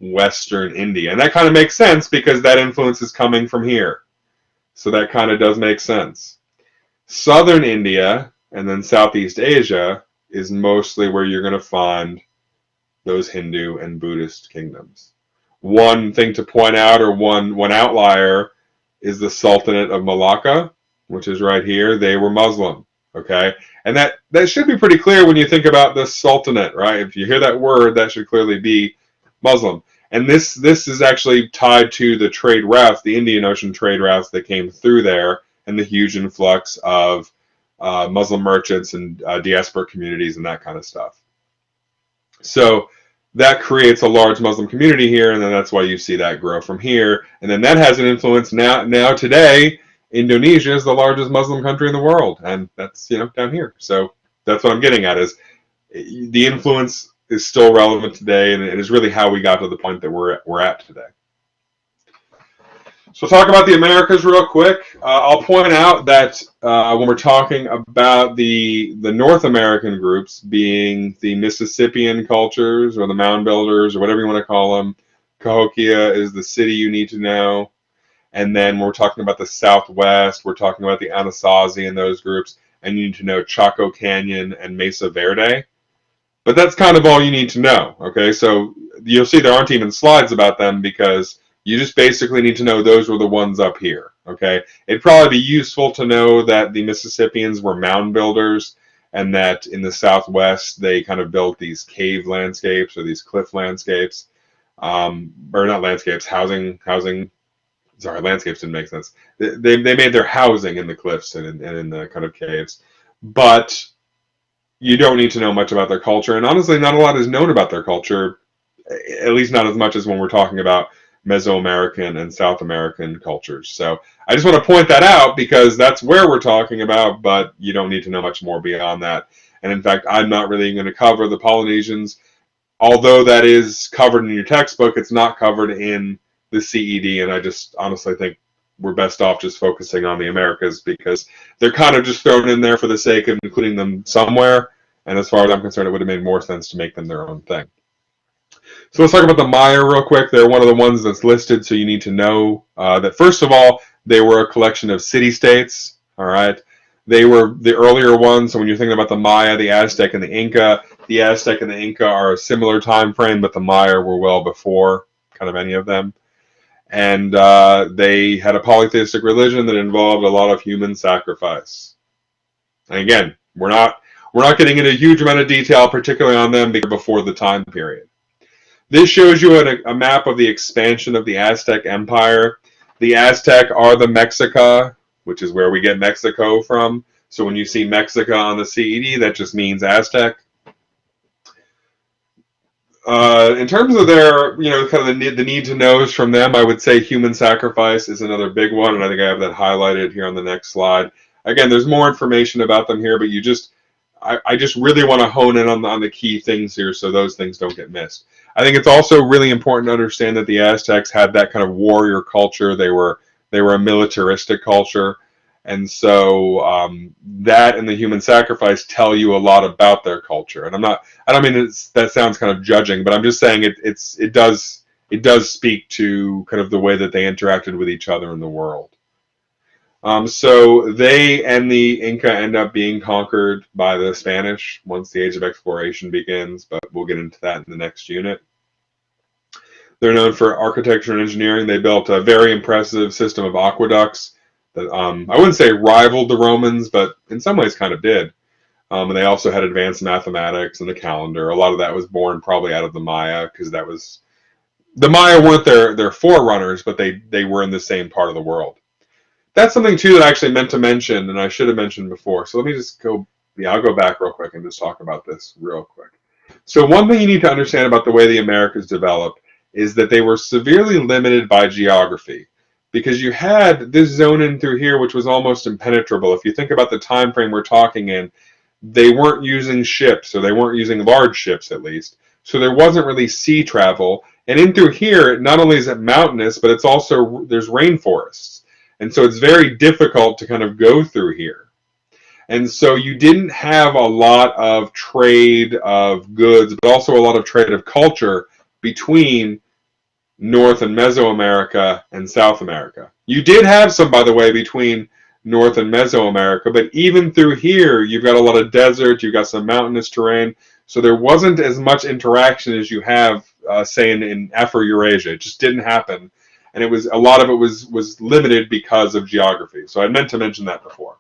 Western India. And that kind of makes sense because that influence is coming from here. So that kind of does make sense. Southern India and then Southeast Asia is mostly where you're going to find those Hindu and Buddhist kingdoms. One thing to point out, or one outlier, is the Sultanate of Malacca, which is right here. They were Muslim, okay? And that should be pretty clear when you think about the Sultanate, right? If you hear that word, that should clearly be Muslim. And this is actually tied to the trade routes, the Indian Ocean trade routes that came through there, and the huge influx of Muslim merchants and diaspora communities and that kind of stuff. So that creates a large Muslim community here, and then that's why you see that grow from here. And then that has an influence. Now today, Indonesia is the largest Muslim country in the world, and that's down here. So that's what I'm getting at, is the influence is still relevant today, and it is really how we got to the point that we're at today. So talk about the Americas real quick. I'll point out that when we're talking about the North American groups, being the Mississippian cultures or the Mound Builders or whatever you want to call them, Cahokia is the city you need to know. And then we're talking about the Southwest, we're talking about the Anasazi and those groups, and you need to know Chaco Canyon and Mesa Verde. But that's kind of all you need to know, okay? So you'll see there aren't even slides about them, because you just basically need to know those were the ones up here, okay? It'd probably be useful to know that the Mississippians were mound builders, and that in the Southwest they kind of built these cave landscapes or these cliff landscapes, or not landscapes, housing. Sorry, landscapes didn't make sense. They made their housing in the cliffs and in the kind of caves, but you don't need to know much about their culture, and honestly, not a lot is known about their culture, at least not as much as when we're talking about Mesoamerican and South American cultures. So I just want to point that out, because that's where we're talking about, but you don't need to know much more beyond that. And in fact, I'm not really going to cover the Polynesians. Although that is covered in your textbook, it's not covered in the CED, and I just honestly think we're best off just focusing on the Americas, because they're kind of just thrown in there for the sake of including them somewhere, and as far as I'm concerned, it would have made more sense to make them their own thing. So let's talk about the Maya real quick. They're one of the ones that's listed, so you need to know that, first of all, they were a collection of city-states, all right? They were the earlier ones, so when you're thinking about the Maya, the Aztec, and the Inca are a similar time frame, but the Maya were well before kind of any of them. And they had a polytheistic religion that involved a lot of human sacrifice. And again, we're not getting into a huge amount of detail, particularly on them, before the time period. This shows you a map of the expansion of the Aztec Empire. The Aztec are the Mexica, which is where we get Mexico from. So when you see Mexica on the CED, that just means Aztec. In terms of their, kind of the need to knows from them, I would say human sacrifice is another big one, and I think I have that highlighted here on the next slide. Again, there's more information about them here, but I just really want to hone in on the key things here, so those things don't get missed. I think it's also really important to understand that the Aztecs had that kind of warrior culture. They were a militaristic culture, And so that and the human sacrifice tell you a lot about their culture. And I don't mean that sounds kind of judging, but I'm just saying it does speak to kind of the way that they interacted with each other in the world. So they and the Inca end up being conquered by the Spanish once the Age of Exploration begins, but we'll get into that in the next unit. They're known for architecture and engineering. They built a very impressive system of aqueducts that I wouldn't say rivaled the Romans, but in some ways kind of did. And they also had advanced mathematics and the calendar. A lot of that was born probably out of the Maya, because the Maya weren't their forerunners, but they were in the same part of the world. That's something too that I actually meant to mention, and I should have mentioned before. So let me just go. Yeah, I'll go back real quick and just talk about this real quick. So one thing you need to understand about the way the Americas developed is that they were severely limited by geography, because you had this zone in through here which was almost impenetrable. If you think about the time frame we're talking in, they weren't using ships, or they weren't using large ships at least. So there wasn't really sea travel. And in through here, not only is it mountainous, but it's also there's rainforests. And so it's very difficult to kind of go through here. And so you didn't have a lot of trade of goods, but also a lot of trade of culture between North and Mesoamerica and South America. You did have some, by the way, between North and Mesoamerica, but even through here, you've got a lot of desert, you've got some mountainous terrain, so there wasn't as much interaction as you have, say, in Afro-Eurasia. It just didn't happen, and it was a lot of it was limited because of geography. So I meant to mention that before.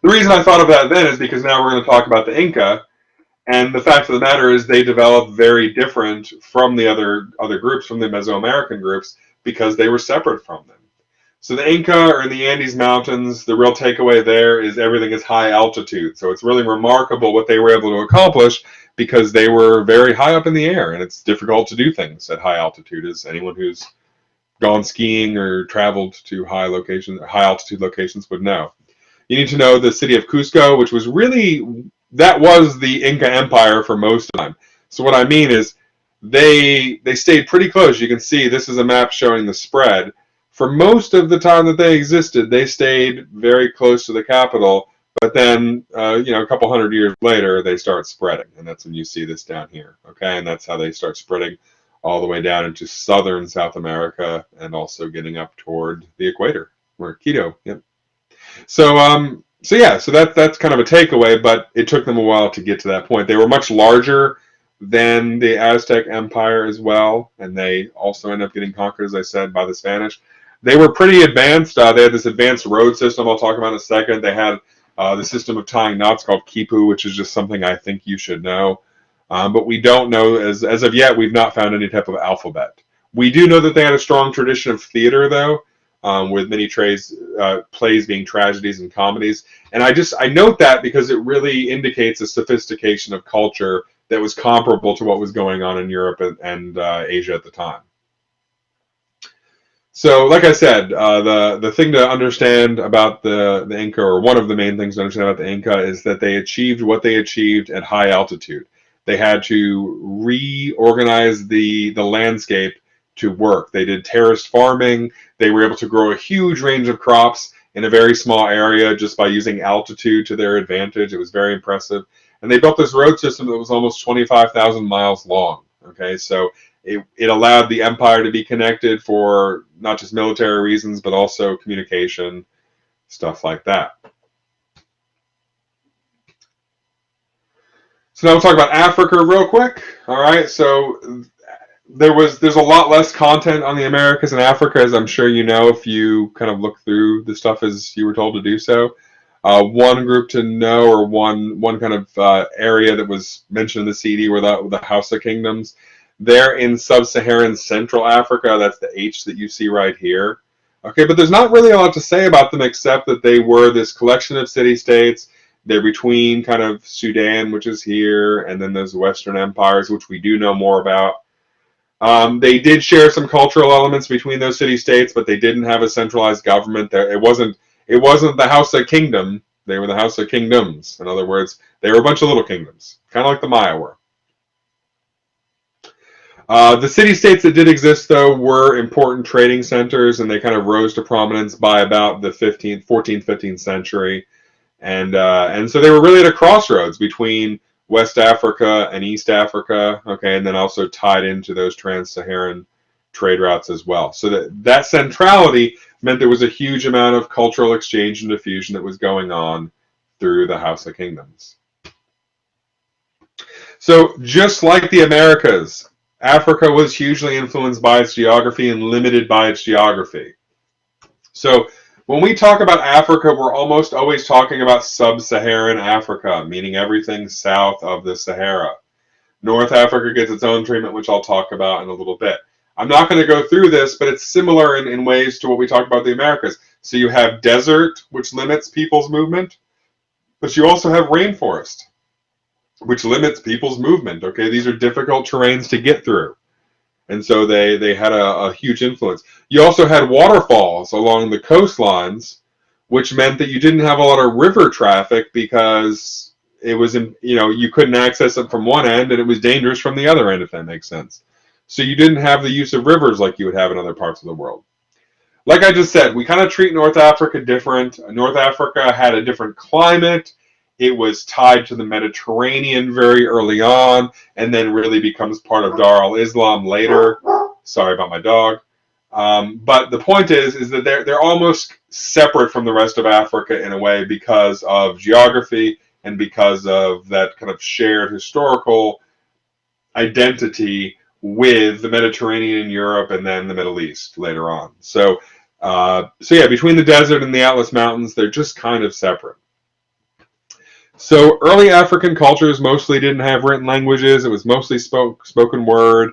The reason I thought of that then is because now we're going to talk about the Inca, and the fact of the matter is they developed very different from the other groups, from the Mesoamerican groups, because they were separate from them. So the Inca are in the Andes Mountains. The real takeaway there is everything is high altitude. So it's really remarkable what they were able to accomplish, because they were very high up in the air, and it's difficult to do things at high altitude, as anyone who's gone skiing or traveled to high altitude locations would know. You need to know the city of Cusco, which was that was the Inca Empire for most of the time. So what I mean is they stayed pretty close. You can see this is a map showing the spread. For most of the time that they existed, they stayed very close to the capital, but then a couple hundred years later, they start spreading, and that's when you see this down here. Okay, and that's how they start spreading all the way down into southern South America, and also getting up toward the equator, where Quito. Yep. So that's kind of a takeaway, but it took them a while to get to that point. They were much larger than the Aztec Empire as well, and they also ended up getting conquered, as I said, by the Spanish. They were pretty advanced. They had this advanced road system I'll talk about in a second. They had the system of tying knots called quipu, which is just something I think you should know. But we don't know, as of yet, we've not found any type of alphabet. We do know that they had a strong tradition of theater, though, with many plays being tragedies and comedies. And I note that because it really indicates a sophistication of culture that was comparable to what was going on in Europe and Asia at the time. So, like I said, the thing to understand about the Inca, or one of the main things to understand about the Inca, is that they achieved what they achieved at high altitude. They had to reorganize the landscape to work. They did terraced farming. They were able to grow a huge range of crops in a very small area just by using altitude to their advantage. It was very impressive. And they built this road system that was almost 25,000 miles long. Okay, so it allowed the empire to be connected for not just military reasons, but also communication, stuff like that. So now we'll talk about Africa real quick. All right, so there's a lot less content on the Americas and Africa, as I'm sure you know if you kind of look through the stuff as you were told to do so. One group to know, or one kind of area that was mentioned in the CD, were the Hausa kingdoms. They're in sub-Saharan Central Africa. That's the H that you see right here. Okay, but there's not really a lot to say about them except that they were this collection of city-states. They're between kind of Sudan, which is here, and then those Western empires, which we do know more about. They did share some cultural elements between those city-states, but they didn't have a centralized government. It wasn't the Hausa kingdom. They were the Hausa kingdoms. In other words, they were a bunch of little kingdoms, kind of like the Maya were. The city-states that did exist, though, were important trading centers, and they kind of rose to prominence by about the 14th, 15th century. And so they were really at a crossroads between West Africa and East Africa, okay, and then also tied into those trans-Saharan trade routes as well. So that centrality meant there was a huge amount of cultural exchange and diffusion that was going on through the House of Kingdoms. So just like the Americas, Africa was hugely influenced by its geography and limited by its geography. So when we talk about Africa, we're almost always talking about sub-Saharan Africa, meaning everything south of the Sahara. North Africa gets its own treatment, which I'll talk about in a little bit. I'm not going to go through this, but it's similar in ways to what we talked about the Americas. So you have desert, which limits people's movement, but you also have rainforest, which limits people's movement. Okay, these are difficult terrains to get through. And so they had a huge influence. You also had waterfalls along the coastlines, which meant that you didn't have a lot of river traffic because it was, you couldn't access it from one end and it was dangerous from the other end, if that makes sense. So you didn't have the use of rivers like you would have in other parts of the world. Like I just said, we kind of treat North Africa different. North Africa had a different climate. It was tied to the Mediterranean very early on, and then really becomes part of Dar al-Islam later. Sorry about my dog. But the point is that they're almost separate from the rest of Africa in a way because of geography and because of that kind of shared historical identity with the Mediterranean, Europe, and then the Middle East later on. So yeah, between the desert and the Atlas Mountains, they're just kind of separate. So early African cultures mostly didn't have written languages. It was mostly spoken word.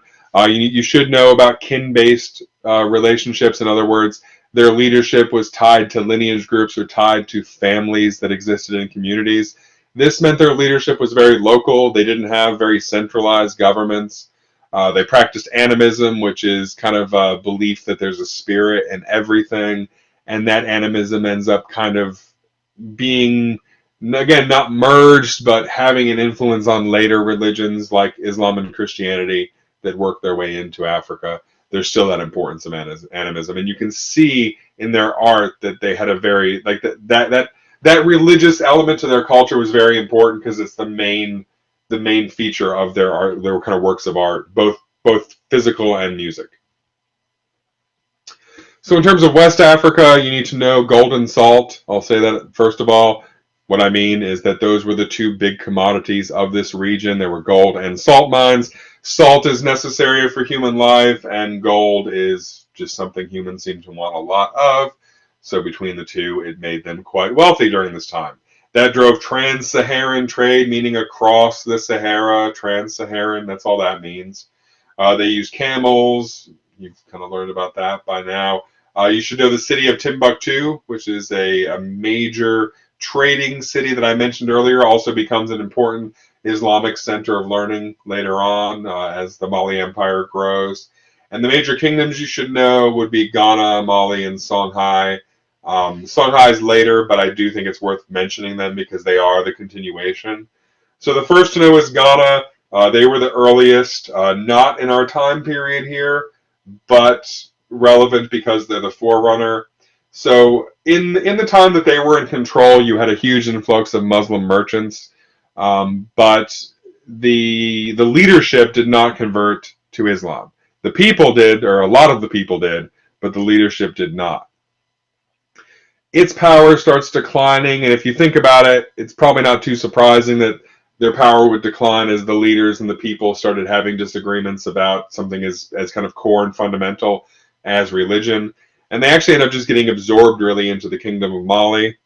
You should know about kin-based relationships. In other words, their leadership was tied to lineage groups or tied to families that existed in communities. This meant their leadership was very local. They didn't have very centralized governments. They practiced animism, which is kind of a belief that there's a spirit in everything, and that animism ends up kind of being, again, not merged, but having an influence on later religions like Islam and Christianity that work their way into Africa. There's still that importance of animism, and you can see in their art that they had a very that religious element to their culture was very important because it's the main feature of their art, their kind of works of art, both physical and music. So in terms of West Africa, you need to know gold and salt. I'll say that first of all. What I mean is that those were the two big commodities of this region. There were gold and salt mines. Salt is necessary for human life, and gold is just something humans seem to want a lot of. So between the two, it made them quite wealthy during this time. That drove trans-Saharan trade, meaning across the Sahara. Trans-Saharan, that's all that means. They used camels. You've kind of learned about that by now. You should know the city of Timbuktu, which is a major trading city that I mentioned earlier, also becomes an important Islamic center of learning later on as the Mali Empire grows. And the major kingdoms you should know would be Ghana, Mali, and Songhai. Songhai is later, but I do think it's worth mentioning them because they are the continuation. So the first to know is Ghana. They were the earliest, not in our time period here, but relevant because they're the forerunner. So in the time that they were in control, you had a huge influx of Muslim merchants, but the leadership did not convert to Islam. The people did, or a lot of the people did, but the leadership did not. Its power starts declining, and if you think about it, it's probably not too surprising that their power would decline as the leaders and the people started having disagreements about something as kind of core and fundamental as religion. And they actually end up just getting absorbed really into the kingdom of Mali.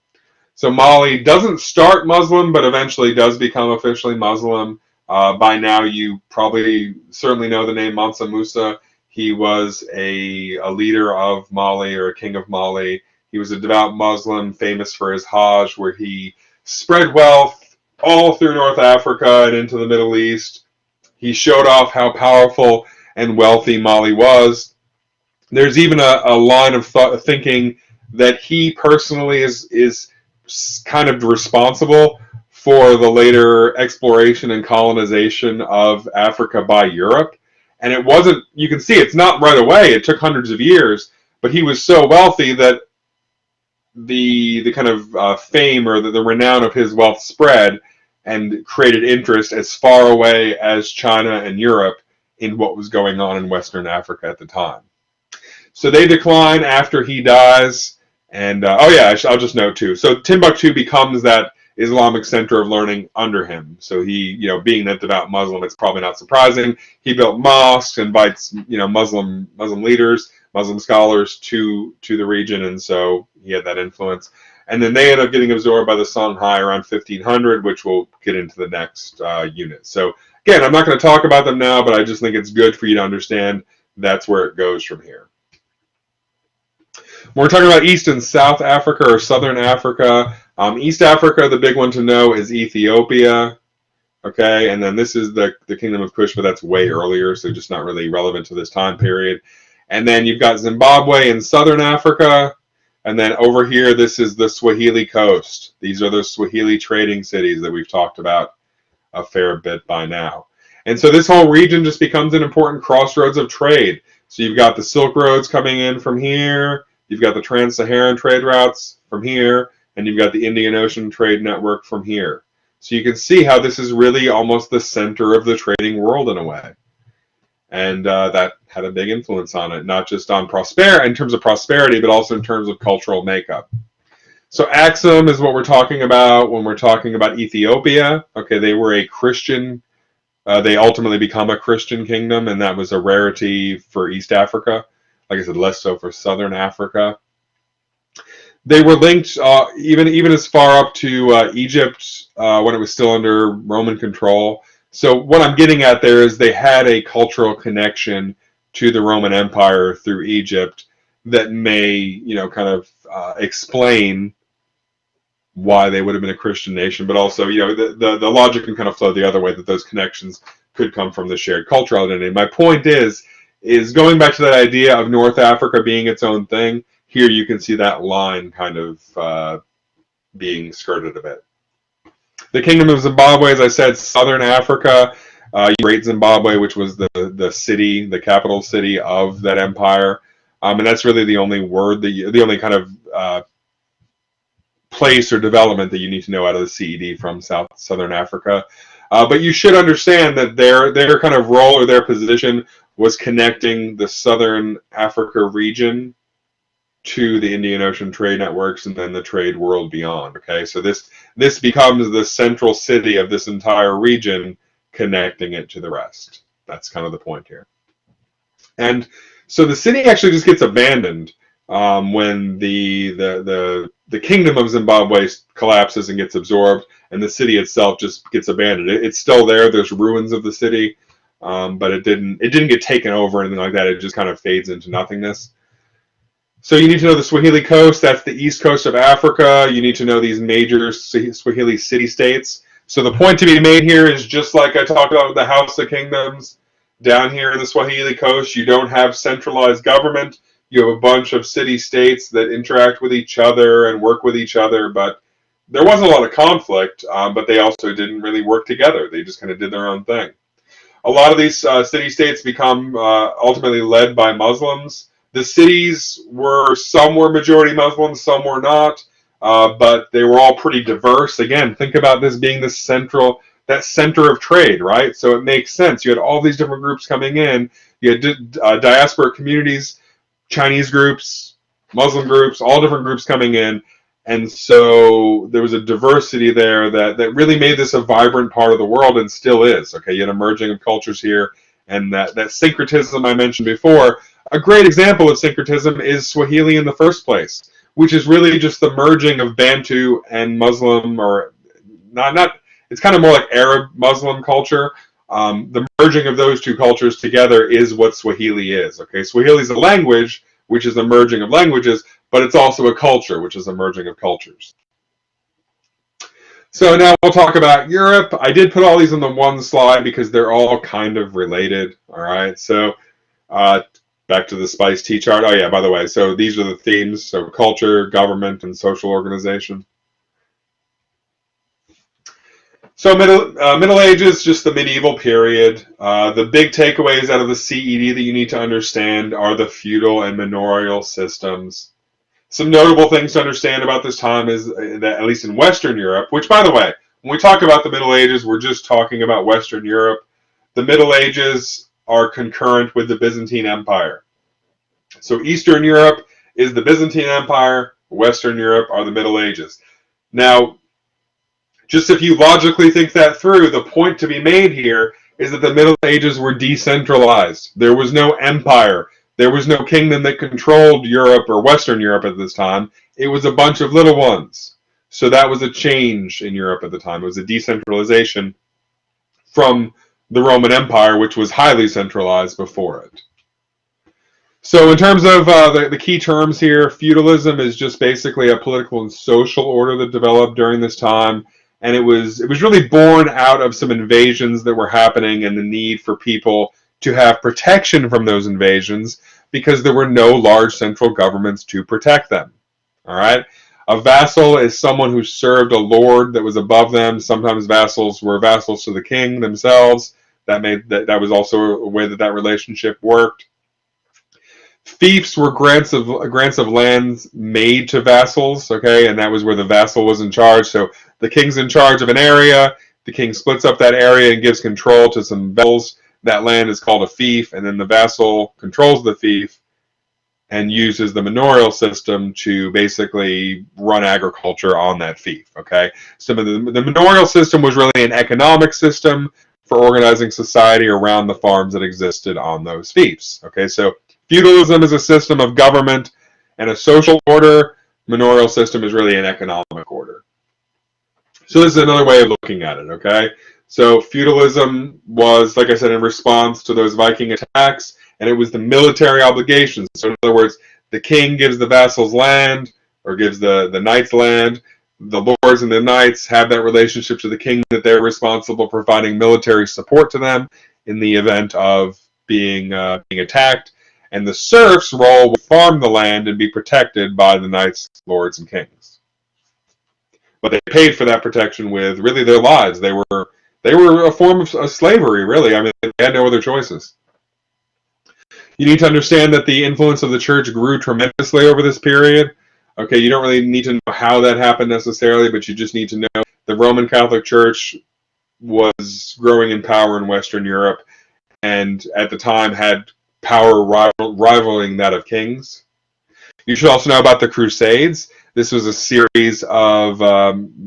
So Mali doesn't start Muslim, but eventually does become officially Muslim. By now, you probably certainly know the name Mansa Musa. He was a leader of Mali, or a king of Mali. He was a devout Muslim, famous for his Hajj, where he spread wealth all through North Africa and into the Middle East. He showed off how powerful and wealthy Mali was. There's even a line of thinking that he personally is kind of responsible for the later exploration and colonization of Africa by Europe. And it wasn't, you can see it's not right away. It took hundreds of years, but he was so wealthy that the kind of fame or the renown of his wealth spread and created interest as far away as China and Europe in what was going on in Western Africa at the time. So they decline after he dies. And oh yeah, I'll just note too. So Timbuktu becomes that Islamic center of learning under him. So he, being a devout Muslim, it's probably not surprising. He built mosques, invites, Muslim leaders, Muslim scholars to the region, and so he had that influence. And then they end up getting absorbed by the Songhai around 1500, which we'll get into the next unit. So again, I'm not going to talk about them now, but I just think it's good for you to understand that's where it goes from here. When we're talking about East and South Africa or Southern Africa, East Africa, the big one to know is Ethiopia. Okay, and then this is the Kingdom of Kush, but that's way earlier, so just not really relevant to this time period. And then you've got Zimbabwe in Southern Africa. And then over here, this is the Swahili coast. These are the Swahili trading cities that we've talked about a fair bit by now. And so this whole region just becomes an important crossroads of trade. So you've got the Silk Roads coming in from here. You've got the Trans-Saharan trade routes from here. And you've got the Indian Ocean trade network from here. So you can see how this is really almost the center of the trading world in a way. And that had a big influence on it, not just on in terms of prosperity, but also in terms of cultural makeup. So Axum is what we're talking about when we're talking about Ethiopia. Okay, they were a Christian. They ultimately become a Christian kingdom, and that was a rarity for East Africa. Like I said, less so for Southern Africa. They were linked even as far up to Egypt when it was still under Roman control. So what I'm getting at there is they had a cultural connection to the Roman Empire through Egypt that may, kind of explain why they would have been a Christian nation, but also, the logic can kind of flow the other way, that those connections could come from the shared cultural identity. My point is going back to that idea of North Africa being its own thing. Here you can see that line kind of being skirted a bit. The Kingdom of Zimbabwe, as I said, Southern Africa, Great Zimbabwe, which was the city, the capital city of that empire. And that's really the only word, the only kind of place or development that you need to know out of the CED from Southern Africa. But you should understand that their kind of role or their position was connecting the Southern Africa region to the Indian Ocean trade networks and then the trade world beyond. Okay, so this becomes the central city of this entire region, connecting it to the rest. That's kind of the point here. And so the city actually just gets abandoned when the Kingdom of Zimbabwe collapses and gets absorbed, and the city itself just gets abandoned. It's still there. There's ruins of the city, but it didn't get taken over or anything like that. It just kind of fades into nothingness. So you need to know the Swahili coast. That's the east coast of Africa. You need to know these major Swahili city-states. So the point to be made here is, just like I talked about with the House of Kingdoms, down here in the Swahili coast, you don't have centralized government. You have a bunch of city-states that interact with each other and work with each other, but there wasn't a lot of conflict, but they also didn't really work together. They just kind of did their own thing. A lot of these city-states become ultimately led by Muslims. The cities some were majority Muslims, some were not, but they were all pretty diverse. Again, think about this being that center of trade, right? So it makes sense. You had all these different groups coming in. You had diaspora communities, Chinese groups, Muslim groups, all different groups coming in. And so there was a diversity there that really made this a vibrant part of the world, and still is. Okay, you had a merging of cultures here, and that syncretism I mentioned before. A great example of syncretism is Swahili in the first place, which is really just the merging of Bantu and Muslim, or not. It's kind of more like Arab Muslim culture. The merging of those two cultures together is what Swahili is. Okay, Swahili is a language, which is a merging of languages, but it's also a culture, which is a merging of cultures. So now we'll talk about Europe. I did put all these on the one slide because they're all kind of related. All right, so back to the SPICE T-chart. Oh yeah, by the way, so these are the themes. So culture, government, and social organization. So Middle Ages, just the medieval period. The big takeaways out of the CED that you need to understand are the feudal and manorial systems. Some notable things to understand about this time is that, at least in Western Europe, which, by the way, when we talk about the Middle Ages, we're just talking about Western Europe. The Middle Ages are concurrent with the Byzantine Empire. So Eastern Europe is the Byzantine Empire, Western Europe are the Middle Ages. Now, just if you logically think that through, the point to be made here is that the Middle Ages were decentralized. There was no empire. There was no kingdom that controlled Europe or Western Europe at this time. It was a bunch of little ones. So that was a change in Europe at the time. It was a decentralization from the Roman Empire, which was highly centralized before it. So in terms of the key terms here, feudalism is just basically a political and social order that developed during this time. And it was really born out of some invasions that were happening and the need for people to have protection from those invasions because there were no large central governments to protect them. All right? A vassal is someone who served a lord that was above them. Sometimes vassals were vassals to the king themselves. That was also a way that relationship worked. Fiefs were grants of lands made to vassals, okay, and that was where the vassal was in charge. So the king's in charge of an area, the king splits up that area and gives control to some vassals. That land is called a fief, and then the vassal controls the fief and uses the manorial system to basically run agriculture on that fief, okay? So the manorial system was really an economic system for organizing society around the farms that existed on those fiefs, okay? So feudalism is a system of government and a social order. Manorial system is really an economic order. So this is another way of looking at it, okay? So feudalism was, like I said, in response to those Viking attacks, and it was the military obligations. So in other words, the king gives the vassals land, or gives the knights land. The lords and the knights have that relationship to the king that they're responsible for providing military support to them in the event of being attacked. And the serfs' role would farm the land and be protected by the knights, lords, and kings. But they paid for that protection with really their lives. They were a form of slavery, really. I mean, they had no other choices. You need to understand that the influence of the church grew tremendously over this period. Okay, you don't really need to know how that happened necessarily, but you just need to know the Roman Catholic Church was growing in power in Western Europe, and at the time had power rivaling that of kings. You should also know about the Crusades. This was a series of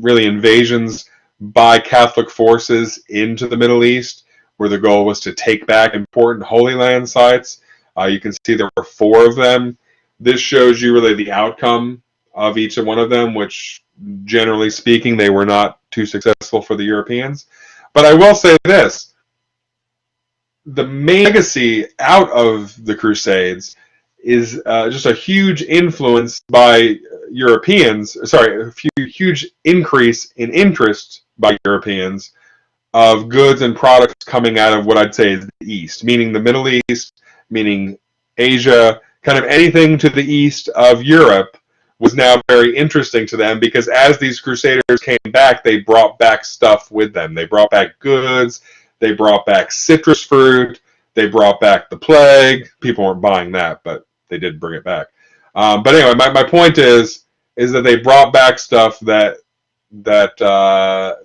really invasions by Catholic forces into the Middle East, where the goal was to take back important Holy Land sites. You can see there were 4 of them. This shows you really the outcome of each one of them, which, generally speaking, they were not too successful for the Europeans. But I will say this. The main legacy out of the Crusades is just a huge influence by Europeans, a huge increase in interest by Europeans of goods and products coming out of what I'd say is the East, meaning the Middle East, meaning Asia, kind of anything to the east of Europe was now very interesting to them because as these Crusaders came back, they brought back stuff with them. They brought back goods, they brought back citrus fruit, they brought back the plague. People weren't buying that, but they did bring it back. But anyway, my point is that they brought back stuff that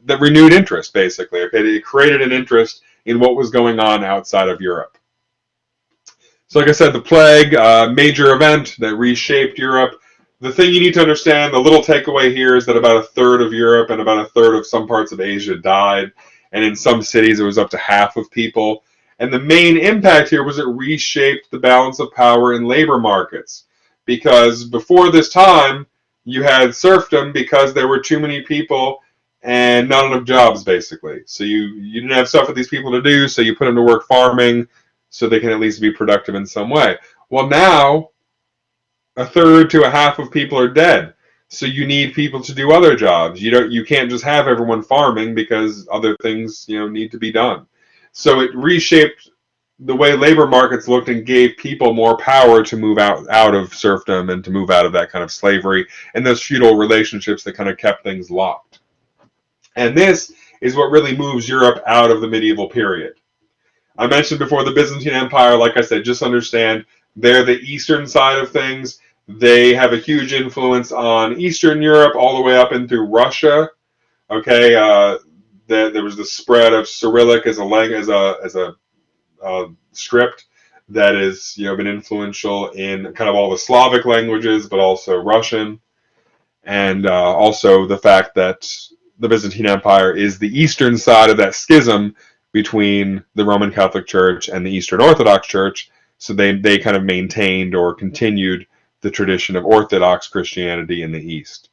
renewed interest, basically. Okay, it created an interest in what was going on outside of Europe. So, like I said, the plague, major event that reshaped Europe. The thing you need to understand, the little takeaway here is that about a third of Europe and about a third of some parts of Asia died, and in some cities it was up to half of people. And the main impact here was it reshaped the balance of power in labor markets. Because before this time, you had serfdom because there were too many people and not enough jobs, basically. So you didn't have stuff for these people to do, so you put them to work farming so they can at least be productive in some way. Well, now, a third to a half of people are dead. So you need people to do other jobs. You can't just have everyone farming because other things, need to be done. So it reshaped the way labor markets looked and gave people more power to move out of serfdom and to move out of that kind of slavery and those feudal relationships that kind of kept things locked. And this is what really moves Europe out of the medieval period. I mentioned before the Byzantine Empire, like I said, just understand they're the eastern side of things. They have a huge influence on Eastern Europe all the way up and through Russia. Okay, there was the spread of Cyrillic as a script that has been influential in kind of all the Slavic languages, but also Russian, and also the fact that the Byzantine Empire is the eastern side of that schism between the Roman Catholic Church and the Eastern Orthodox Church. So they kind of maintained or continued the tradition of Orthodox Christianity in the East.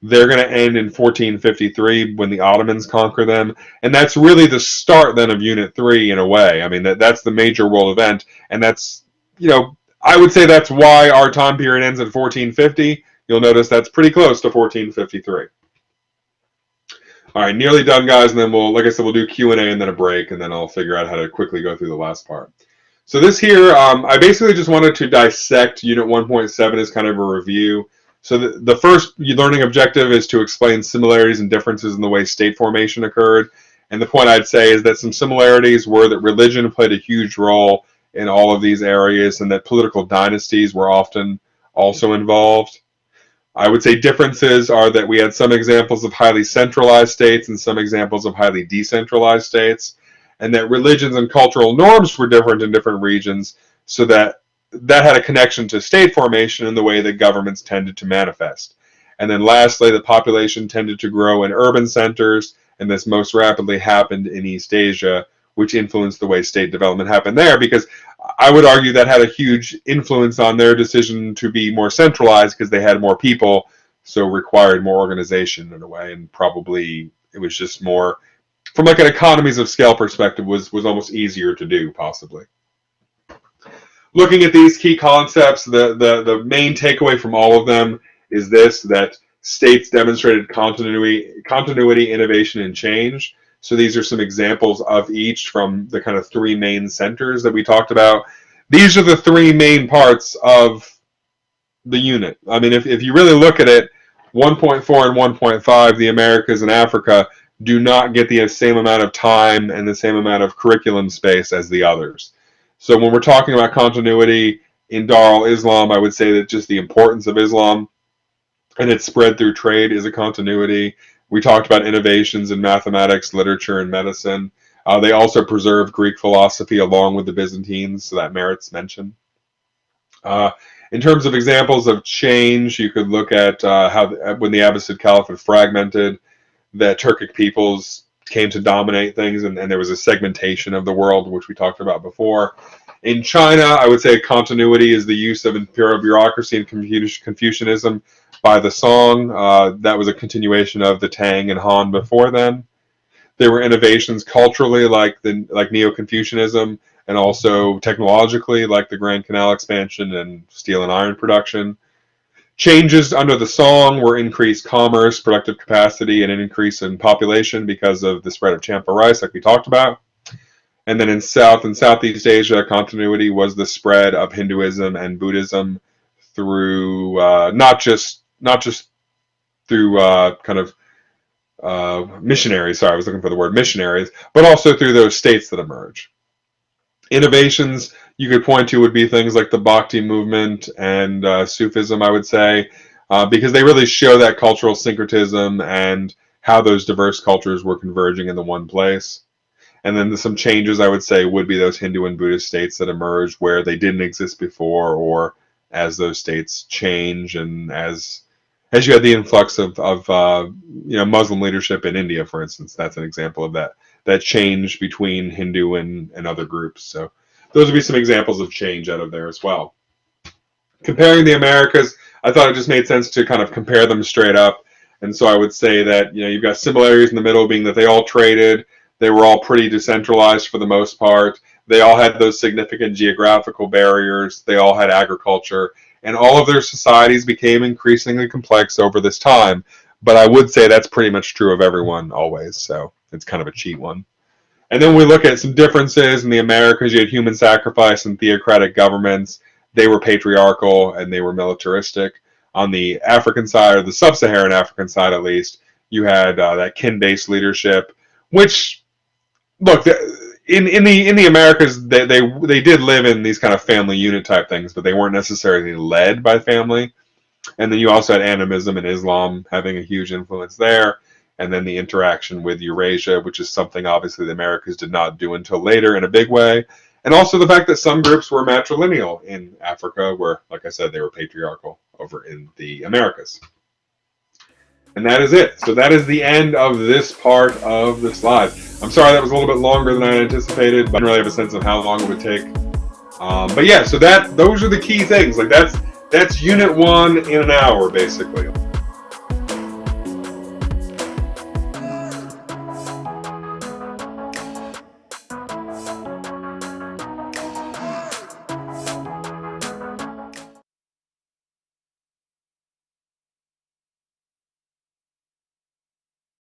They're going to end in 1453 when the Ottomans conquer them, and that's really the start then of Unit 3 in a way. I mean, that's the major world event, and that's, I would say that's why our time period ends at 1450. You'll notice that's pretty close to 1453. All right, nearly done, guys, and then like I said, we'll do Q&A and then a break, and then I'll figure out how to quickly go through the last part. So this here, I basically just wanted to dissect Unit 1.7 as kind of a review. So the first learning objective is to explain similarities and differences in the way state formation occurred. And the point I'd say is that some similarities were that religion played a huge role in all of these areas and that political dynasties were often also involved. I would say differences are that we had some examples of highly centralized states and some examples of highly decentralized states, and that religions and cultural norms were different in different regions, so that had a connection to state formation and the way that governments tended to manifest. And then lastly, the population tended to grow in urban centers, and this most rapidly happened in East Asia, which influenced the way state development happened there, because I would argue that had a huge influence on their decision to be more centralized because they had more people, so required more organization in a way, and probably it was just more, from like an economies of scale perspective, was almost easier to do, possibly. Looking at these key concepts, the main takeaway from all of them is this, that states demonstrated continuity, innovation, and change. So these are some examples of each from the kind of three main centers that we talked about. These are the three main parts of the unit. I mean, if you really look at it, 1.4 and 1.5, the Americas and Africa, do not get the same amount of time and the same amount of curriculum space as the others. So when we're talking about continuity in Dar al-Islam, I would say that just the importance of Islam and its spread through trade is a continuity. We talked about innovations in mathematics, literature, and medicine. They also preserved Greek philosophy along with the Byzantines, so that merits mention. In terms of examples of change, you could look at how when the Abbasid Caliphate fragmented, the Turkic peoples came to dominate things, and there was a segmentation of the world, which we talked about before. In China, I would say continuity is the use of imperial bureaucracy and Confucianism by the Song. That was a continuation of the Tang and Han before them. There were innovations culturally, like Neo-Confucianism, and also technologically, like the Grand Canal expansion and steel and iron production. Changes under the Song were increased commerce, productive capacity, and an increase in population because of the spread of Champa rice, like we talked about. And then in South and Southeast Asia, continuity was the spread of Hinduism and Buddhism through not just through kind of missionaries. Sorry, I was looking for the word missionaries, but also through those states that emerge. Innovations you could point to would be things like the Bhakti movement and Sufism, I would say, because they really show that cultural syncretism and how those diverse cultures were converging in the one place. And then some changes, I would say, would be those Hindu and Buddhist states that emerged where they didn't exist before, or as those states change, and as you had the influx of Muslim leadership in India, for instance. That's an example of that change between Hindu and other groups. So those would be some examples of change out of there as well. Comparing the Americas, I thought it just made sense to kind of compare them straight up. And so I would say that you've got similarities in the middle, being that they all traded. They were all pretty decentralized for the most part. They all had those significant geographical barriers. They all had agriculture. And all of their societies became increasingly complex over this time. But I would say that's pretty much true of everyone always. So it's kind of a cheat one. And then we look at some differences. In the Americas, you had human sacrifice and theocratic governments. They were patriarchal and they were militaristic. On the African side, or the sub-Saharan African side at least, you had that kin-based leadership, which look, in the Americas, they did live in these kind of family unit type things, but they weren't necessarily led by family. And then you also had animism and Islam having a huge influence there. And then the interaction with Eurasia, which is something obviously the Americas did not do until later in a big way. And also the fact that some groups were matrilineal in Africa, where, like I said, they were patriarchal over in the Americas. And that is it. So that is the end of this part of the slide. I'm sorry that was a little bit longer than I anticipated, but I didn't really have a sense of how long it would take. But yeah, so those are the key things. Like that's Unit 1 in an hour, basically.